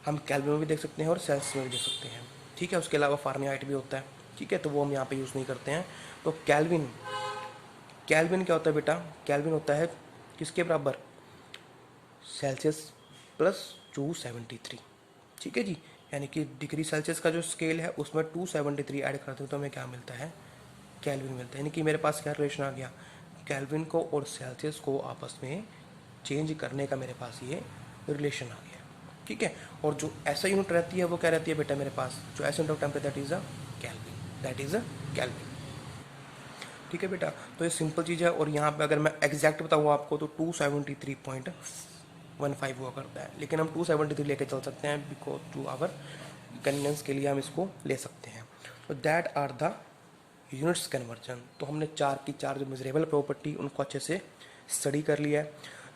हम केल्विन में भी देख सकते हैं और सेल्सियस में भी देख सकते हैं। ठीक है। उसके अलावा फारेनहाइट भी होता है। ठीक है। तो वो हम यहाँ पे यूज़ नहीं करते हैं। तो केल्विन क्या होता है बेटा, केल्विन होता है किसके बराबर, सेल्सियस प्लस 273। ठीक है जी। यानी कि डिग्री सेल्सियस का जो स्केल है उसमें 273 ऐड करते हैं तो हमें क्या मिलता है, केल्विन मिलता है। यानी कि मेरे पास क्या रिलेशन आ गया, केल्विन को और सेल्सियस को आपस में चेंज करने का मेरे पास ये रिलेशन आ गया। ठीक है। और जो ऐसा यूनिट रहती है वो क्या रहती है बेटा मेरे पास, जो ऐसा unit of temperature that is a kelvin, that is a kelvin. ठीक है बेटा। तो ये सिंपल चीज़ है। और यहाँ पे अगर मैं एग्जैक्ट बताऊँ आपको तो 273.15 हुआ करता है, लेकिन हम 273 लेके चल सकते हैं बिकॉज टू आवर कन्वीनियंस के लिए हम इसको ले सकते हैं। तो that are the units conversion. तो हमने चार की चार जो मेजरेबल प्रॉपर्टी उनको अच्छे से स्टडी कर लिया है।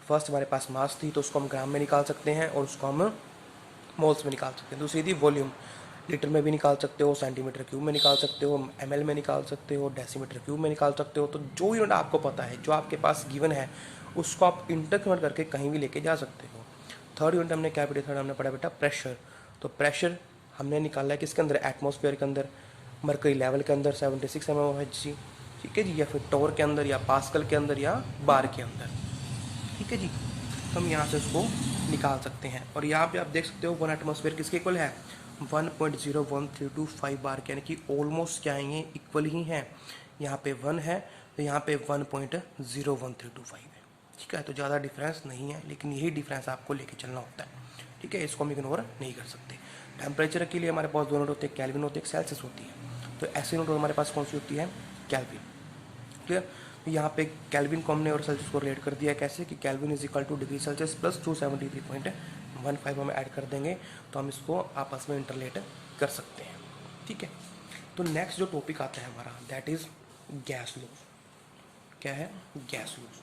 फर्स्ट हमारे पास मास थी तो उसको हम ग्राम में निकाल सकते हैं और उसको हम मोल्स में निकाल सकते हैं। दूसरी थी वॉल्यूम, लीटर में भी निकाल सकते हो, सेंटीमीटर क्यूब में निकाल सकते हो, ml में निकाल सकते हो, डेसीमीटर क्यूब में निकाल सकते हो। तो जो यूनिट आपको पता है, जो आपके पास गिवन है, उसको आप इंटर कन्वर्ट करके कहीं भी लेके जा सकते हो। थर्ड यूनिट हमने क्या पढ़ा, थर्ड हमने पढ़ा बेटा प्रेशर। तो प्रेशर हमने निकाला है किसके अंदर, एटमॉस्फेयर के अंदर, मरकरी लेवल के अंदर 76 mm, ठीक है जी, या फिर टोर के अंदर या पास्कल के अंदर या बार के अंदर। ठीक है जी। तो हम यहाँ से उसको निकाल सकते हैं। और यहाँ पे आप देख सकते हो 1 एटमॉस्फेयर किसके इक्वल है, 1.01325 बार के, यानी कि ऑलमोस्ट क्या है, इक्वल ही है। यहाँ पे 1 है तो यहाँ पे 1.01325 है। ठीक है। तो ज़्यादा डिफरेंस नहीं है, लेकिन यही डिफरेंस आपको लेके चलना होता है। ठीक है। इसको हम इग्नोर नहीं कर सकते। टेम्परेचर के लिए हमारे पास दो यूनिट होते हैं, केल्विन होते हैं, सेल्सियस होती है। तो ऐसी यूनिट हमारे पास कौन सी होती है, केल्विन। क्लियर। यहाँ पे केल्विन को हमने और सेल्सियस को रिलेट कर दिया कैसे, कि kelvin is equal two degree Celsius plus 273.15 हम ऐड कर देंगे तो हम इसको आपस में इंटरलेट कर सकते हैं। ठीक है। तो नेक्स्ट जो टॉपिक आता है हमारा दैट इज गैस लॉज। क्या है, गैस लॉज।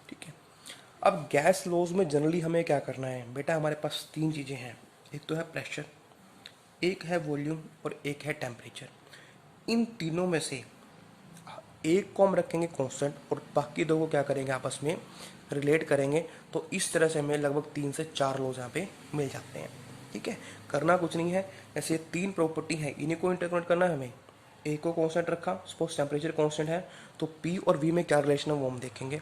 ठीक है। अब गैस लॉज में जनरली हमें क्या करना है बेटा, हमारे पास तीन चीज़ें हैं। एक तो है प्रेशर, एक है वॉल्यूम और एक है टेम्परेचर। इन तीनों में से एक को हम रखेंगे कांस्टेंट और बाकी दो को क्या करेंगे, आपस में रिलेट करेंगे। तो इस तरह से हमें लगभग 3 से 4 लॉज यहाँ पे मिल जाते हैं। ठीक है। करना कुछ नहीं है, ऐसे 3 प्रॉपर्टी है, इन्हीं को इंटरकनेक्ट करना है हमें। ए को कांस्टेंट रखा, सपोज टेम्परेचर कांस्टेंट है तो पी और वी में क्या रिलेशन है वो हम देखेंगे।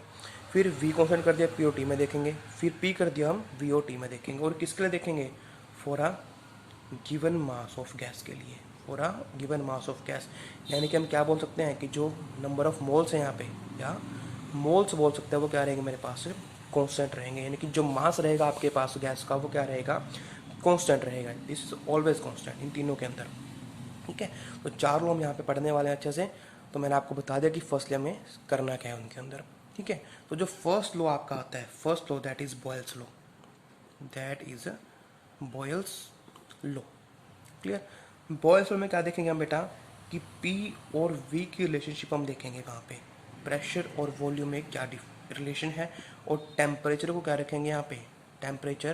फिर वी कांस्टेंट कर दिया, पी और टी में देखेंगे। फिर पी कर दिया हम वी और टी में देखेंगे। और किसके लिए देखेंगे, for a given mass of gas के लिए, for a given mass of gas. यानी कि हम क्या बोल सकते हैं कि जो नंबर ऑफ मोल्स हैं यहाँ पे, या मोल्स बोल सकते हैं, वो क्या रहेंगे मेरे पास कांस्टेंट रहेंगे। यानी कि जो मास रहेगा आपके पास गैस का वो क्या रहेगा, कांस्टेंट रहेगा। This is always constant in तीनों के अंदर। ठीक है। तो 4 लॉ हम यहाँ पे पढ़ने वाले हैं अच्छे से। तो मैंने आपको बता दिया कि फर्स्ट लॉ में करना क्या है उनके अंदर। ठीक है। तो जो फर्स्ट लॉ आपका आता है, first law that is Boyle's law, that is Boyle's law. Clear. Boyle's law में क्या देखेंगे हम बेटा, कि P और V की रिलेशनशिप हम देखेंगे वहाँ पे, प्रेशर और वॉल्यूम में क्या रिलेशन है। और टेम्परेचर को क्या रखेंगे यहाँ पे, टेम्परेचर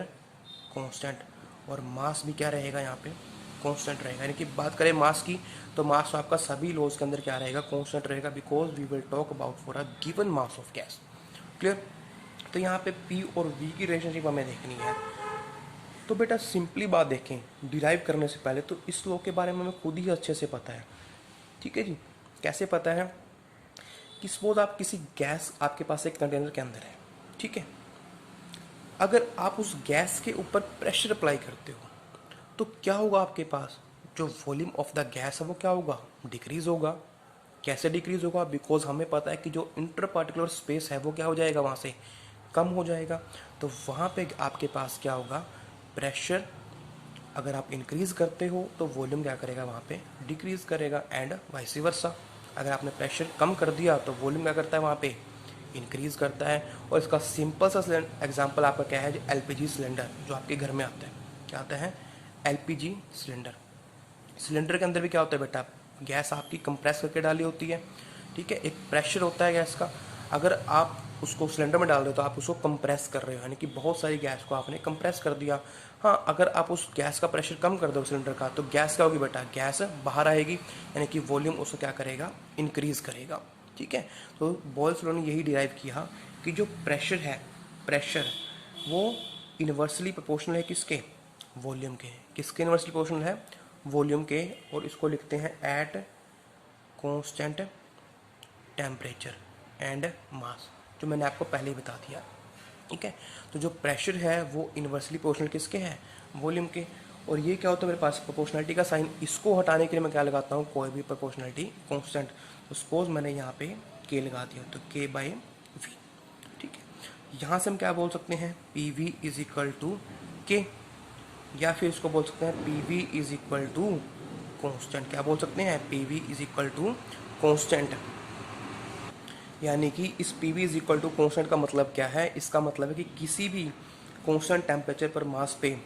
कांस्टेंट, और मास भी क्या रहेगा यहाँ पे, कांस्टेंट रहेगा। यानी कि बात करें मास की तो मास आपका सभी लॉज के अंदर क्या रहेगा, कांस्टेंट रहेगा, because we will talk about for a given mass of gas. Clear. तो यहाँ पे P और V की रिलेशनशिप हमें देखनी है। तो बेटा सिंपली बात देखें, डिराइव करने से पहले तो इस लॉ के बारे में हमें खुद ही अच्छे से पता है। ठीक है जी। कैसे पता है, कि सपोज आप किसी गैस आपके पास एक कंटेनर के अंदर है। ठीक है। अगर आप उस गैस के ऊपर प्रेशर अप्लाई करते हो तो क्या होगा, आपके पास जो वॉल्यूम ऑफ द गैस है वो क्या होगा, डिक्रीज होगा। कैसे डिक्रीज होगा, बिकॉज हमें पता है कि जो इंटर पार्टिकुलर स्पेस है वो क्या हो जाएगा, वहाँ से कम हो जाएगा। तो वहाँ पे आपके पास क्या होगा, प्रेशर अगर आप इंक्रीज करते हो तो वॉल्यूम क्या करेगा, वहाँ पे डिक्रीज करेगा, एंड वाइस वर्सा। अगर आपने प्रेशर कम कर दिया तो वॉल्यूम क्या करता है, वहाँ पे इंक्रीज करता है। और इसका सिंपल सा एग्जांपल आपका क्या है, एलपीजी सिलेंडर जो आपके घर में आता है, क्या आता है, एलपीजी सिलेंडर। सिलेंडर के अंदर भी क्या होता है बेटा, गैस आपकी कंप्रेस करके डाली होती है, ठीक है, एक प्रेशर होता है गैस का। अगर आप उसको सिलेंडर में डाल रहे हो तो आप उसको कंप्रेस कर रहे हो, यानी कि बहुत सारी गैस को आपने कंप्रेस कर दिया। हाँ, अगर आप उस गैस का प्रेशर कम कर दो सिलेंडर का, तो गैस क्या होगी बेटा, गैस बाहर आएगी, यानी कि वॉल्यूम उसको क्या करेगा, इंक्रीज करेगा, ठीक है। तो बोयल्स ने यही डिराइव किया कि जो प्रेशर है, प्रेशर वो इन्वर्सली प्रोपोर्शनल है किसके, वॉल्यूम के। किसके इन्वर्सली प्रोपोर्शनल है, वॉल्यूम के। और इसको लिखते हैं at constant temperature and mass, जो मैंने आपको पहले ही बता दिया, ठीक है। तो जो प्रेशर है वो इन्वर्सली प्रोपोर्शनल किसके है, वॉल्यूम के। और ये क्या होता है मेरे पास, प्रोपोर्शनलिटी का साइन, इसको हटाने के लिए मैं क्या लगाता हूँ, कोई भी प्रोपोर्शनलिटी कांस्टेंट। तो सपोज मैंने यहाँ पे के लगा दिया, तो के बाई वी, ठीक है। यहाँ से हम क्या बोल सकते हैं, P V is equal to K, या फिर इसको बोल सकते हैं P V is equal to constant. क्या बोल सकते हैं, P V is equal to constant. यानी कि इस P V is equal to constant का मतलब क्या है, इसका मतलब है कि किसी भी कॉन्स्टेंट टेम्परेचर पर मास पे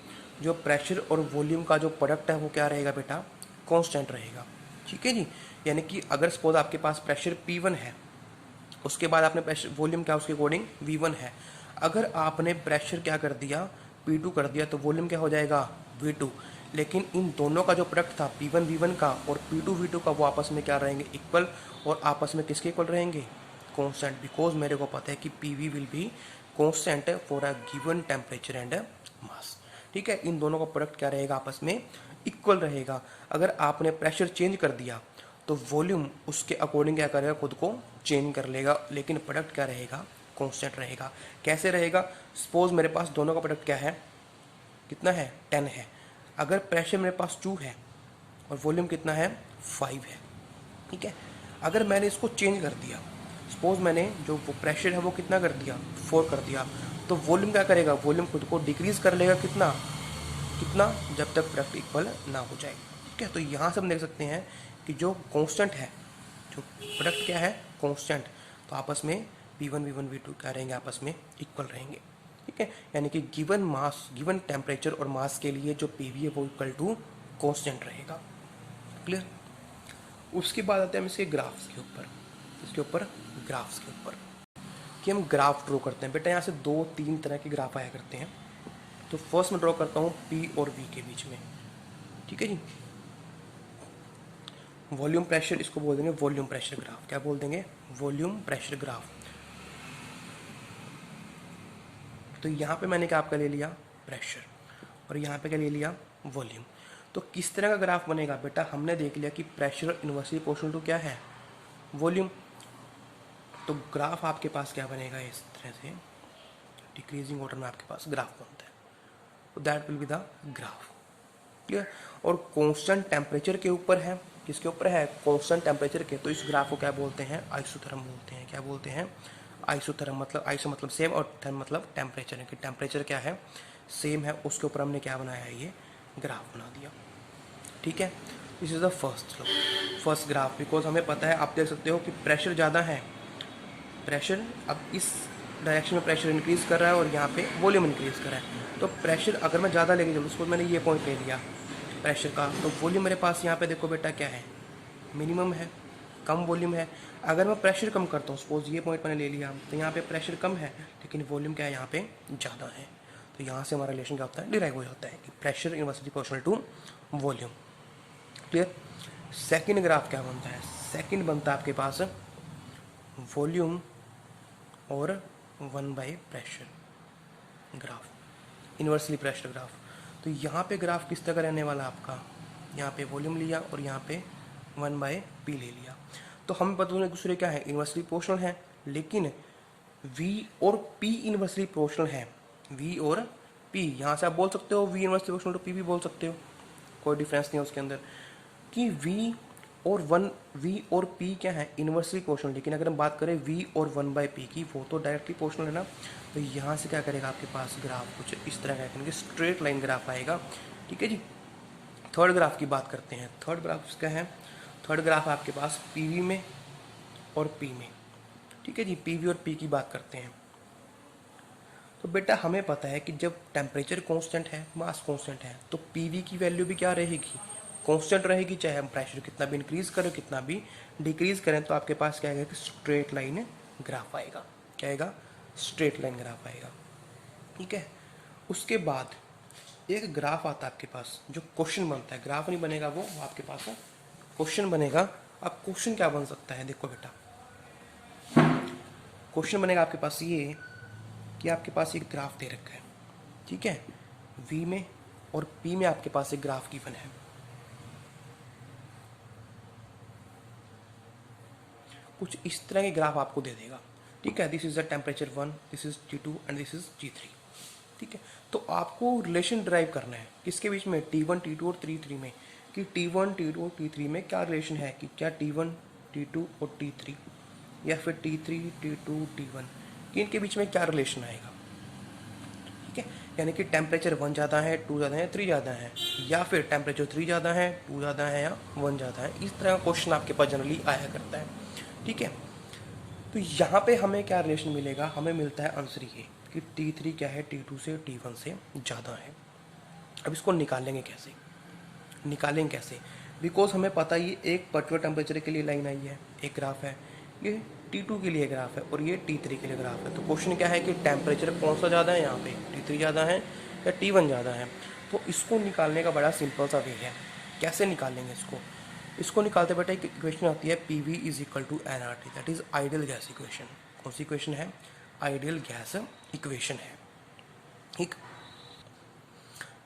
जो प्रेशर और वॉल्यूम का जो प्रोडक्ट है वो क्या रहेगा बेटा, कॉन्स्टेंट रहेगा, ठीक है जी। यानी कि अगर सपोज आपके पास प्रेशर P1 है, उसके बाद आपने प्रेशर वॉल्यूम क्या उसके अकॉर्डिंग V1 है, अगर आपने प्रेशर क्या कर दिया P2 कर दिया, तो वॉल्यूम क्या हो जाएगा, V2। लेकिन इन दोनों का जो प्रोडक्ट था P1 V1 का और P2 V2 का, वो आपस में क्या रहेंगे, इक्वल। और आपस में किसके इक्वल रहेंगे, कांस्टेंट। बिकॉज मेरे को पता है कि PV will be constant for a given temperature and mass, ठीक है। इन दोनों का प्रोडक्ट क्या रहेगा, आपस में इक्वल रहेगा। अगर आपने प्रेशर चेंज कर दिया तो वॉल्यूम उसके अकॉर्डिंग क्या करेगा, खुद को चेंज कर लेगा, लेकिन प्रोडक्ट क्या रहेगा, कांस्टेंट रहेगा। कैसे रहेगा, सपोज मेरे पास दोनों का प्रोडक्ट क्या है, कितना है, 10 है। अगर प्रेशर मेरे पास 2 है और वॉल्यूम कितना है, 5 है, ठीक है। अगर मैंने इसको चेंज कर दिया, सपोज मैंने जो वो प्रेशर है वो कितना कर दिया, 4 कर दिया, तो वॉल्यूम क्या करेगा, वॉल्यूम खुद को डिक्रीज कर लेगा, कितना कितना, जब तक प्रोडक्ट इक्वल ना हो जाए, ठीक है। तो यहाँ से हम देख सकते हैं कि जो कांस्टेंट है, जो प्रोडक्ट क्या है, कांस्टेंट, तो आपस में P1 V1 V2 क्या रहेंगे, आपस में इक्वल रहेंगे, ठीक है। यानी कि गिवन मास, गिवन टेम्परेचर और मास के लिए जो PV है वो इक्वल टू कांस्टेंट रहेगा, क्लियर। उसके बाद आते हैं हम इसके ग्राफ्स के ऊपर, इसके ऊपर ग्राफ्स के ऊपर कि हम ग्राफ ड्रॉ करते हैं। बेटा यहाँ से 2-3 तरह के ग्राफ आया करते हैं। तो फर्स्ट मैं ड्रॉ करता हूँ P और V के बीच में, ठीक है जी। वॉल्यूम प्रेशर, इसको बोल देंगे वॉल्यूम प्रेशर ग्राफ। क्या बोल देंगे, वॉल्यूम प्रेशर ग्राफ। तो यहाँ पे मैंने क्या आपका ले लिया, प्रेशर, और यहाँ पे क्या ले लिया, वॉल्यूम। तो किस तरह का ग्राफ बनेगा बेटा, हमने देख लिया कि प्रेशर इन्वर्सली प्रोपोर्शनल टू क्या है, वॉल्यूम। तो ग्राफ आपके पास क्या बनेगा, इस तरह से डिक्रीजिंग ऑर्डर में आपके पास ग्राफ बनता है। तो that will be the graph, clear. और कांस्टेंट टेम्परेचर के ऊपर है, किसके ऊपर है, कांस्टेंट टेम्परेचर के। तो इस ग्राफ को क्या बोलते हैं, आइसोथर्म बोलते हैं। क्या बोलते हैं, आइसोथर्म। मतलब आइसो मतलब सेम और थर्म मतलब टेम्परेचर है, कि टेम्परेचर क्या है, सेम है, उसके ऊपर हमने क्या बनाया है, ये ग्राफ बना दिया, ठीक है। This is the first graph. Because हमें पता है, आप देख सकते हो कि प्रेशर ज़्यादा है, प्रेशर अब इस डायरेक्शन में प्रेशर इंक्रीज कर रहा है और यहाँ पे वॉल्यूम इंक्रीज कर रहा है। तो प्रेशर अगर मैं ज़्यादा लेके चलूँ, उसको मैंने ये पॉइंट ले लिया प्रेशर का, तो वॉल्यूम मेरे पास यहाँ पे देखो बेटा क्या है, मिनिमम है, कम वॉल्यूम है। अगर मैं प्रेशर कम करता हूँ, सपोज ये पॉइंट मैंने ले लिया, तो यहाँ पे प्रेशर कम है लेकिन वॉल्यूम क्या है, यहाँ पे ज़्यादा है। तो यहाँ से हमारा रिलेशन क्या होता है, डिराइव हो जाता है कि pressure inversely proportional to volume, clear. Second graph क्या बनता है, सेकेंड बनता है आपके पास वॉल्यूम और 1/, pressure graph, inversely pressure graph. तो यहाँ पे ग्राफ किस तरह का रहने वाला आपका, यहाँ पे वॉल्यूम लिया और यहाँ पे 1/P ले लिया। तो हमें पता है दूसरे क्या है, इन्वर्सली प्रोपोर्शनल है, लेकिन V और P इन्वर्सली प्रोपोर्शनल है। V और P, यहाँ से आप बोल सकते हो V inversely proportional to P भी बोल सकते हो, कोई डिफरेंस नहीं है उसके अंदर। कि V और P क्या है, इन्वर्सली प्रोपोर्शनल। लेकिन अगर हम बात करें V और 1/P की, वो तो डायरेक्टली प्रोपोर्शनल है ना। तो यहाँ से क्या करेगा आपके पास ग्राफ कुछ इस तरह का, यानी कि स्ट्रेट लाइन ग्राफ आएगा, ठीक है जी। थर्ड ग्राफ की बात करते हैं। थर्ड ग्राफ क्या है, थर्ड ग्राफ आपके पास PV में और P में, ठीक है जी। PV और P की बात करते हैं। तो बेटा हमें पता है कि जब टेम्परेचर कांस्टेंट है, मास कांस्टेंट है, तो PV की वैल्यू भी क्या रहेगी, कांस्टेंट रहेगी, चाहे हम प्रेशर कितना भी इंक्रीज करें कितना भी डिक्रीज करें, तो आपके पास क्या आएगा कि स्ट्रेट लाइन ग्राफ आएगा। क्या आएगा? स्ट्रेट लाइन ग्राफ आएगा। ठीक है, उसके बाद एक ग्राफ आता है आपके पास, जो क्वेश्चन बनता है, ग्राफ नहीं बनेगा वो आपके पास क्वेश्चन बनेगा। अब क्वेश्चन क्या बन सकता है? देखो बेटा, क्वेश्चन बनेगा आपके पास ये कि आपके पास एक ग्राफ दे रखा है, ठीक है, V में और P में आपके पास एक ग्राफ गिवन है। कुछ इस तरह के ग्राफ आपको दे देगा, ठीक है। This is the temperature 1, this is T2 and this is T3, ठीक है। तो आपको रिलेशन ड्राइव करना है किसके बीच में? T1, T2 और T3 में, कि T1, T2 और T3 में क्या रिलेशन है, कि क्या T1, T2 और T3 या फिर T3, T2, T1, कि इनके बीच में क्या रिलेशन आएगा, ठीक है। यानी कि टेम्परेचर 1 ज़्यादा है, 2 ज़्यादा है, 3 ज़्यादा है, या फिर टेम्परेचर 3 ज़्यादा है, 2 ज़्यादा है या 1 ज़्यादा है। इस तरह का क्वेश्चन आपके पास जनरली आया करता है, ठीक है। तो यहाँ पे हमें क्या रिलेशन मिलेगा? हमें मिलता है आंसर ये कि T3 क्या है, T2 से T1 से ज़्यादा है। अब इसको निकालेंगे कैसे? बिकॉज हमें पता ही एक पर्टिकुलर टेम्परेचर के लिए लाइन आई है, एक ग्राफ है, ये T2 के लिए ग्राफ है और ये T3 के लिए ग्राफ है। तो क्वेश्चन क्या है कि टेम्परेचर कौन सा ज़्यादा है, यहाँ पे T3 ज़्यादा है या T1 ज़्यादा है। तो इसको निकालने का बड़ा सिंपल सा वे है। कैसे निकालेंगे इसको निकालते बेटा एक इक्वेशन आती है PV is equal to nRT, that is ideal gas equation. कौन सी इक्वेशन है? आइडियल गैस इक्वेशन है, ठीक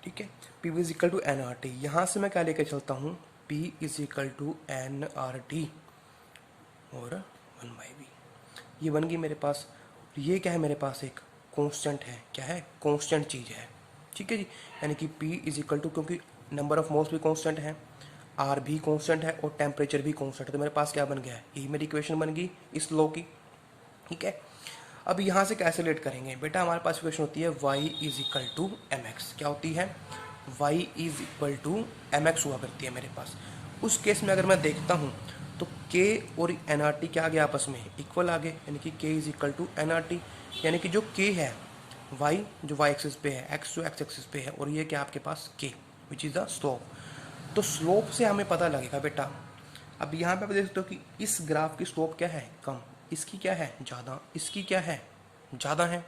है। PV is equal to nRT। यहाँ से मैं क्या लेकर चलता हूँ? P is equal to nRT और 1/V। ये बन गई मेरे पास। ये क्या है मेरे पास? एक कांस्टेंट है। क्या है? कांस्टेंट चीज़ है, ठीक है जी। यानी कि P इज इक्वल टू, क्योंकि नंबर ऑफ मोल्स भी कांस्टेंट है, R भी कांस्टेंट है और टेम्परेचर भी कांस्टेंट है, तो मेरे पास क्या बन गया है? यही मेरी इक्वेशन बन गई इस लॉ की, ठीक है। अब यहाँ से कैसे रिलेट करेंगे बेटा? हमारे पास इक्वेशन होती है y is equal to mx। क्या होती है? y is equal to mx हुआ करती है मेरे पास। उस केस में अगर मैं देखता हूँ तो k और nRT क्या आ गया? आपस में इक्वल आ गए, यानी कि k is equal to nRT। यानी कि जो k है y जो y एक्सिस पे है, x जो x एक्सिस पे है, और ये क्या आपके पास k which is the slope. तो स्लोप से हमें पता लगेगा बेटा। अब यहाँ पे आप देख सकते हो कि इस ग्राफ की स्लोप क्या है? कम। इसकी क्या है? ज़्यादा। इसकी क्या है? ज़्यादा है।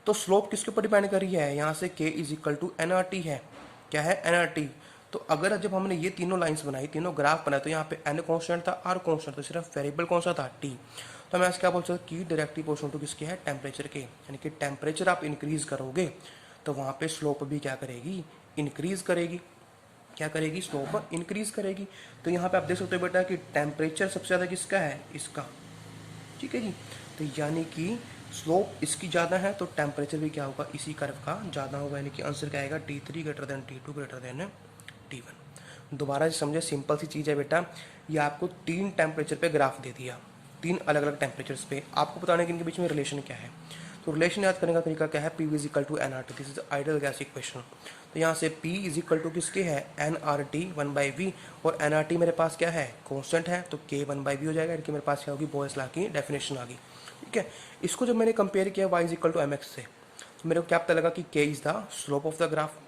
तो स्लोप किसके ऊपर डिपेंड कर रही है? यहाँ से k is equal to nRT है। क्या है? nRT। तो अगर जब हमने ये तीनों लाइंस बनाई, तीनों ग्राफ बनाए, तो यहाँ पे n कॉन्स्टेंट था, r कॉन्स्टेंट था, सिर्फ वेरिएबल कौन सा था? t। तो मैं क्या बोल सकता हूँ कि डायरेक्टली पोर्शन टू किसके है? टेम्परेचर के। यानी कि टेम्परेचर आप इंक्रीज करोगे तो वहाँ पे स्लोप भी क्या करेगी? इंक्रीज करेगी। क्या करेगी? स्लोप इंक्रीज करेगी। तो यहाँ पे आप देख सकते हो बेटा कि टेम्परेचर सबसे ज़्यादा किसका है? इसका, ठीक है जी। तो यानी कि स्लोप इसकी ज़्यादा है तो टेम्परेचर भी क्या होगा? इसी कर्व का ज़्यादा होगा। यानी कि आंसर क्या आएगा? T3 greater than T2 greater than T1। दोबारा से समझे, सिंपल सी चीज़ है बेटा। ये आपको 3 टेम्परेचर पे ग्राफ दे दिया, 3 अलग अलग टेम्परेचर्स पे, आपको बताने कि इनके बीच में रिलेशन क्या है। तो रिलेशन याद करने का तरीका क्या है? P is equal to nRT, this is ideal gas equation. तो यहाँ से P इज इक्वल टू किसके है? nRT 1/V, और nRT मेरे पास क्या है? कांस्टेंट है, तो K 1/V हो जाएगा। यानी कि मेरे पास क्या होगी? बोयस लॉ की डेफिनेशन आ गई, ठीक है। इसको जब मैंने कंपेयर किया y is equal to mx से, तो मेरे को क्या पता लगा कि K is the slope of the graph.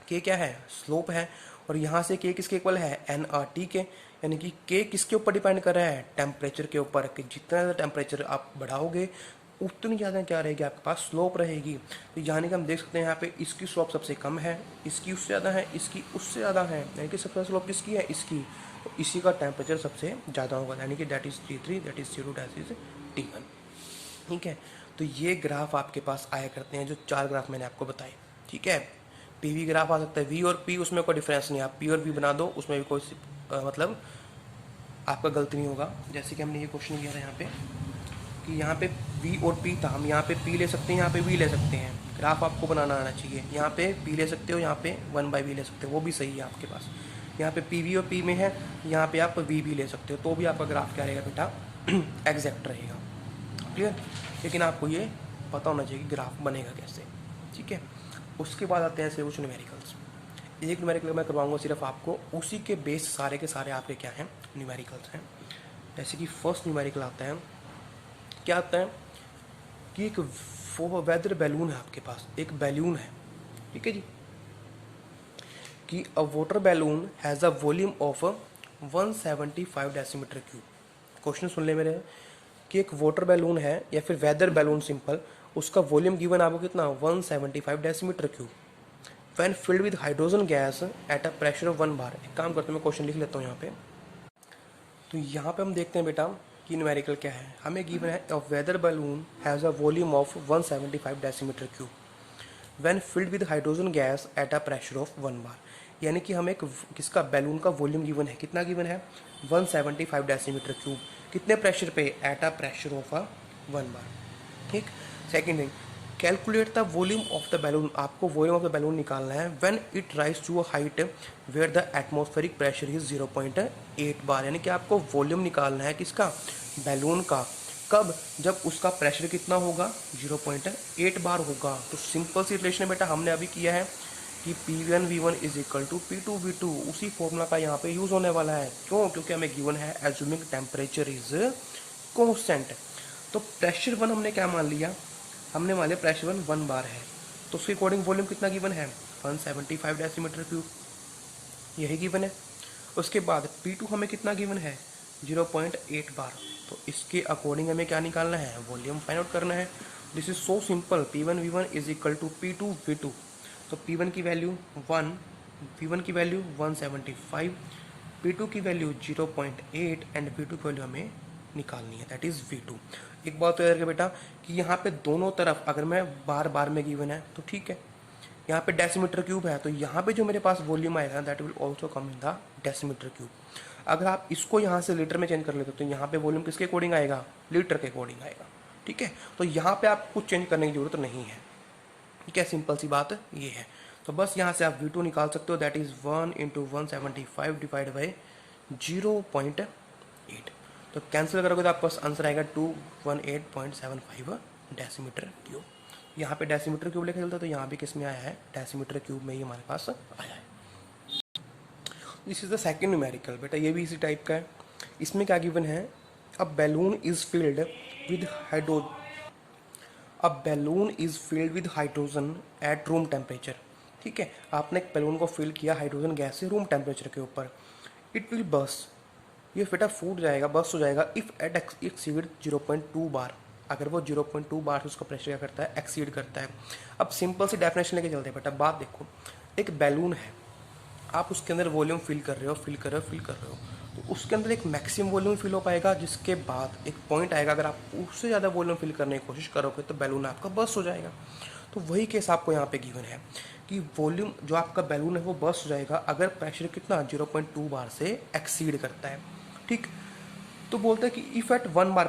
K क्या है? स्लोप है। और यहाँ से K किसके इक्वल है? nRT के। यानी कि K किसके ऊपर डिपेंड कर रहा है? टेम्परेचर के ऊपर, कि जितना ज़्यादा टेम्परेचर आप बढ़ाओगे उतनी ज़्यादा क्या रहेगी? आपके पास स्लोप रहेगी। तो यानी कि हम देख सकते हैं यहाँ पे इसकी स्लोप सबसे कम है, इसकी उससे ज़्यादा है, इसकी उससे ज़्यादा है, यानी कि सबसे स्लोप किसकी है? इसकी। तो इसी का टेम्परेचर सबसे ज़्यादा होगा, यानी कि that is T3, that is T2, that is T1, ठीक है। तो ये ग्राफ आपके पास आया करते हैं, जो 4 ग्राफ मैंने आपको बताए, ठीक है। PV ग्राफ आ सकता है, V और P, उसमें कोई डिफरेंस नहीं, आप P और V बना दो, उसमें भी कोई मतलब आपका गलती नहीं होगा। जैसे कि हमने ये क्वेश्चन किया था यहाँ पे, कि यहाँ पे V और P था, हम यहाँ पे P ले सकते हैं, यहाँ पे V ले सकते हैं। ग्राफ आपको बनाना आना चाहिए। यहाँ पे P ले सकते हो, यहाँ पे 1/V ले सकते हो, वो भी सही है आपके पास। यहाँ पे PV और P में है, यहाँ पे आप V भी ले सकते हो, तो भी आपका ग्राफ क्या रहेगा बेटा? एग्जैक्ट रहेगा, क्लियर। लेकिन आपको ये पता होना चाहिए कि ग्राफ बनेगा कैसे, ठीक है। उसके बाद आते हैं ऐसे कुछ न्यूमेरिकल्स। एक न्यूमेरिकल मैं करवाऊँगा सिर्फ आपको, उसी के बेस सारे के सारे आपके क्या हैं? न्यूमेरिकल्स हैं। जैसे कि फर्स्ट न्यूमेरिकल आता है, क्या आता है कि एक वेदर बैलून है आपके पास, एक बैलून है, ठीक है जी। कि a water balloon has a volume of 175 decimetre cube. Question सुन ले मेरे, कि एक वाटर बैलून है या फिर वेदर बैलून सिंपल, उसका वॉल्यूम गिवन आपको कितना 175 decimetre cube when filled with hydrogen gas at a pressure of 1 bar. एक काम करते हैं, मैं क्वेश्चन लिख लेता हूँ यहाँ पे। तो यहाँ पे हम देखते हैं बेटा कि न्यूमेरिकल क्या है। हमें गिवन है a weather balloon has a volume of 175 decimetre cube when filled with hydrogen gas at a pressure of 1 bar. यानी कि हमें एक किसका बैलून का वॉल्यूम गिवन है, कितना गिवन है 175 डेसीमीटर क्यूब, कितने प्रेशर पे, at a pressure of 1 bar. ठीक। Second thing, calculate the volume of the balloon. आपको वॉल्यूम ऑफ द बैलून निकालना है when it rise to a height where the atmospheric pressure is 0.8 bar. यानी कि आपको volume निकालना है किसका, बैलून का, कब, जब उसका प्रेशर कितना होगा 0.8 बार होगा। तो सिंपल सी रिलेशन है बेटा, हमने अभी किया है कि P1V1 is equal to P2V2, उसी फॉर्मूला का यहाँ पे यूज होने वाला है। क्यों, क्योंकि हमें गिवन है एज्यूमिंग टेम्परेचर इज कॉन्स्टेंट। तो प्रेशर 1 हमने क्या मान लिया, हमने मान लिया प्रेशर 1 बार है, तो उसके अकॉर्डिंग वॉल्यूम कितना गिवन है 175 डेसीमीटर क्यूब, यही गिवन है। उसके बाद P2 हमें कितना गिवन है 0.8 बार, तो इसके अकॉर्डिंग हमें क्या निकालना है, वॉल्यूम फाइंड आउट करना है। This is so simple, P1V1 is equal to P2V2। तो P1 की वैल्यू 1, P1 की वैल्यू 175, P2 की वैल्यू 0.8 एंड P2 की वैल्यू हमें निकालनी है, दैट इज V2। एक बात तो याद रखिए बेटा कि यहाँ पे दोनों तरफ अगर मैं बार बार में गिवन है तो ठीक है, यहाँ पे डेसीमीटर क्यूब है तो यहाँ पे जो मेरे पास वॉल्यूम आएगा that will also come in the decimetre cube. अगर आप इसको यहाँ से लीटर में चेंज कर लेते हो तो यहाँ पे वॉल्यूम किसके अकॉर्डिंग आएगा, लीटर के अकॉर्डिंग आएगा। ठीक है, तो यहाँ पे आप कुछ चेंज करने की जरूरत नहीं है। ठीक है, सिंपल सी बात ये है। तो बस यहाँ से आप V2 निकाल सकते हो, that is 1 into 175 divide by 0.8। तो कैंसिल करोगे तो आपके पास आंसर आएगा 218.75 डेसीमीटर क्यूब। यहाँ पे डेसीमीटर क्यूब लिखा चलता है तो यहाँ भी किस में आया है, डेसीमीटर क्यूब में ही हमारे पास आया है। This is the second numerical बेटा, ये भी इसी टाइप का है। इसमें क्या गिवन है, a balloon is filled with hydrogen at room temperature. ठीक है, आपने एक बैलून को फिल किया हाइड्रोजन गैस से रूम टेम्परेचर के ऊपर। इट विल बस्ट, ये बेटा फूट जाएगा, बस्ट हो जाएगा इफ एट एक्सीड 0.2 बार। अगर वो 0.2 बार से उसका प्रेशर क्या करता है, एक्सीड करता है। अब सिंपल सी डेफिनेशन लेके चलते हैं बेटा। बात देखो, एक बैलून है, आप उसके अंदर वॉल्यूम फिल कर रहे हो, तो उसके अंदर एक मैक्सिमम वॉल्यूम फिल हो पाएगा, जिसके बाद एक पॉइंट आएगा अगर आप उससे ज़्यादा वॉल्यूम फिल करने की कोशिश करोगे तो बैलून आपका बस्ट हो जाएगा। तो वही केस आपको यहाँ पे गिवन है कि वॉल्यूम जो आपका बैलून है वो बस्ट हो जाएगा अगर प्रेशर कितना 0.2 बार से एक्सीड करता है। ठीक, तो बोलता है कि if at 1 bar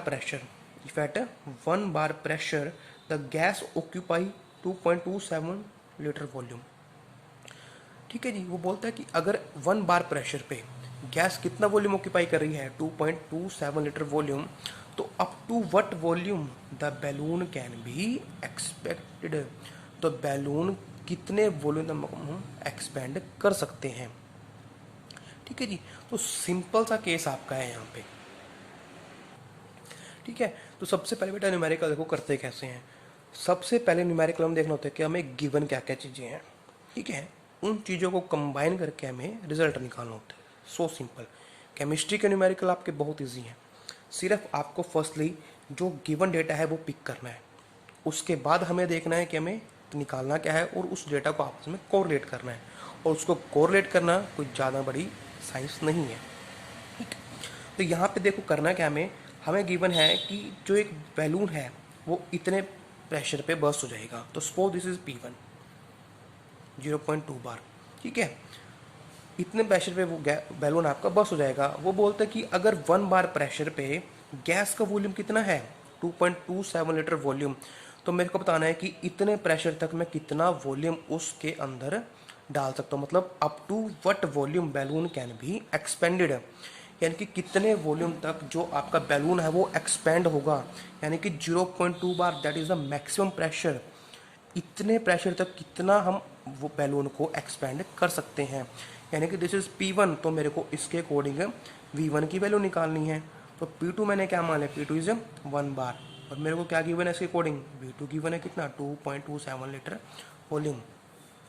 pressure the gas occupy 2.27 litre volume. ठीक है जी, वो बोलता है कि अगर 1 बार प्रेशर पे गैस कितना वॉल्यूम ऑक्यूपाई कर रही है 2.27 लीटर वॉल्यूम, तो up to what volume the balloon can be expected. तो बैलून कितने वॉल्यूम तक हम एक्सपेंड कर सकते हैं। ठीक है जी, तो सिंपल सा केस आपका है यहाँ पे। ठीक है, तो सबसे पहले बेटा न्यूमेरिकल देखो करते कैसे हैं। सबसे पहले न्यूमेरिकल हम देखना होता है कि हमें गिवन क्या क्या चीज़ें हैं। ठीक है, उन चीज़ों को कंबाइन करके हमें रिजल्ट निकालना होता है। So simple. केमिस्ट्री के न्यूमेरिकल आपके बहुत ईजी हैं। सिर्फ आपको फर्स्टली जो गिवन डेटा है वो पिक करना है, उसके बाद हमें देखना है कि हमें निकालना क्या है और उस डेटा को आपस में कोरिलेट करना है। और उसको कोरिलेट करना कोई ज़्यादा बड़ी साइंस नहीं है। ठीक, तो यहाँ पे देखो करना क्या, हमें गिवन है कि जो एक बैलून है वो इतने प्रेशर पे बर्स्ट हो जाएगा। तो सपोज दिस इज P1 0.2 बार। ठीक है, इतने प्रेशर पे वो बैलून आपका बर्स्ट हो जाएगा। वो बोलता है कि अगर 1 बार प्रेशर पे गैस का वॉल्यूम कितना है 2.27 लीटर वॉल्यूम, तो मेरे को बताना है कि इतने प्रेशर तक मैं कितना वॉल्यूम उसके अंदर डाल सकता हूँ। मतलब up to what volume balloon can be expanded, यानी कि कितने वॉल्यूम तक जो आपका बैलून है वो एक्सपेंड होगा। यानी कि 0.2 bar that is the maximum pressure. इतने प्रेशर तक कितना हम वो बैलून को एक्सपेंड कर सकते हैं। यानी कि दिस इज़ P1, तो मेरे को इसके अकॉर्डिंग V1 की वैल्यू निकालनी है। तो P2 मैंने क्या मान लिया, P2 इज़ 1 बार, और मेरे को क्या गिवन है इसके अकॉर्डिंग, V2 गिवन है कितना 2.27 लीटर वॉल्यूम।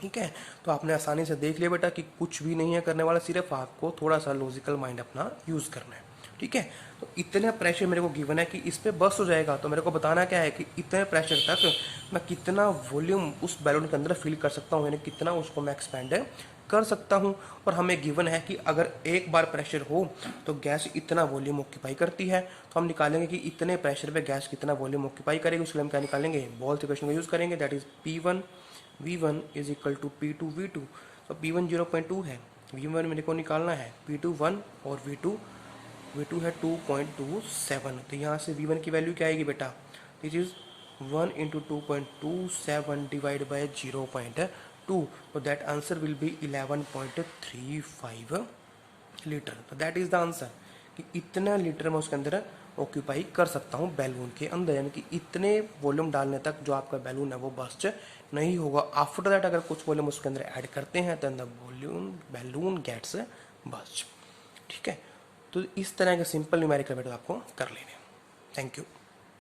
ठीक है, तो आपने आसानी से देख लिया बेटा कि कुछ भी नहीं है करने वाला, सिर्फ आपको थोड़ा सा लॉजिकल माइंड अपना यूज़ करना है। ठीक है, तो इतने प्रेशर मेरे को गिवन है कि इस पे बस हो जाएगा, तो मेरे को बताना क्या है कि इतने प्रेशर तक मैं कितना वॉल्यूम उस बैलून के अंदर फिल कर सकता हूँ, यानी कितना उसको मैं एक्सपेंड कर सकता हूँ। और हमें गिवन है कि अगर एक बार प्रेशर हो तो गैस इतना वॉल्यूम ऑक्यूपाई करती है, तो हम निकालेंगे कि इतने प्रेशर पे गैस कितना वॉल्यूम ऑक्यूपाई करेगी। उसके लिए हम क्या निकालेंगे, बॉल्स इक्वेशन का यूज़ करेंगे, that is P1 V1 is equal to P2 V2। तो P1 0.2 है, V1 मेरे को निकालना है, P2 1 और V2 है 2.27। तो यहाँ से V1 की वैल्यू क्या आएगी बेटा, this is 1 into 2.27 divide by 0.2, तो that answer will be 11.35 litre. तो दैट इज द आंसर कि इतना लीटर मैं उसके अंदर ऑक्यूपाई कर सकता हूँ बैलून के अंदर, यानी कि इतने वॉल्यूम डालने तक जो आपका बैलून है वो बस्ट नहीं होगा। आफ्टर दैट अगर कुछ वॉल्यूम उसके अंदर ऐड करते हैं तो द बैलून गेट्स बस्ट। ठीक है, तो इस तरह के सिंपल न्यूमेरिकल मेथड आपको कर लेने। Thank you.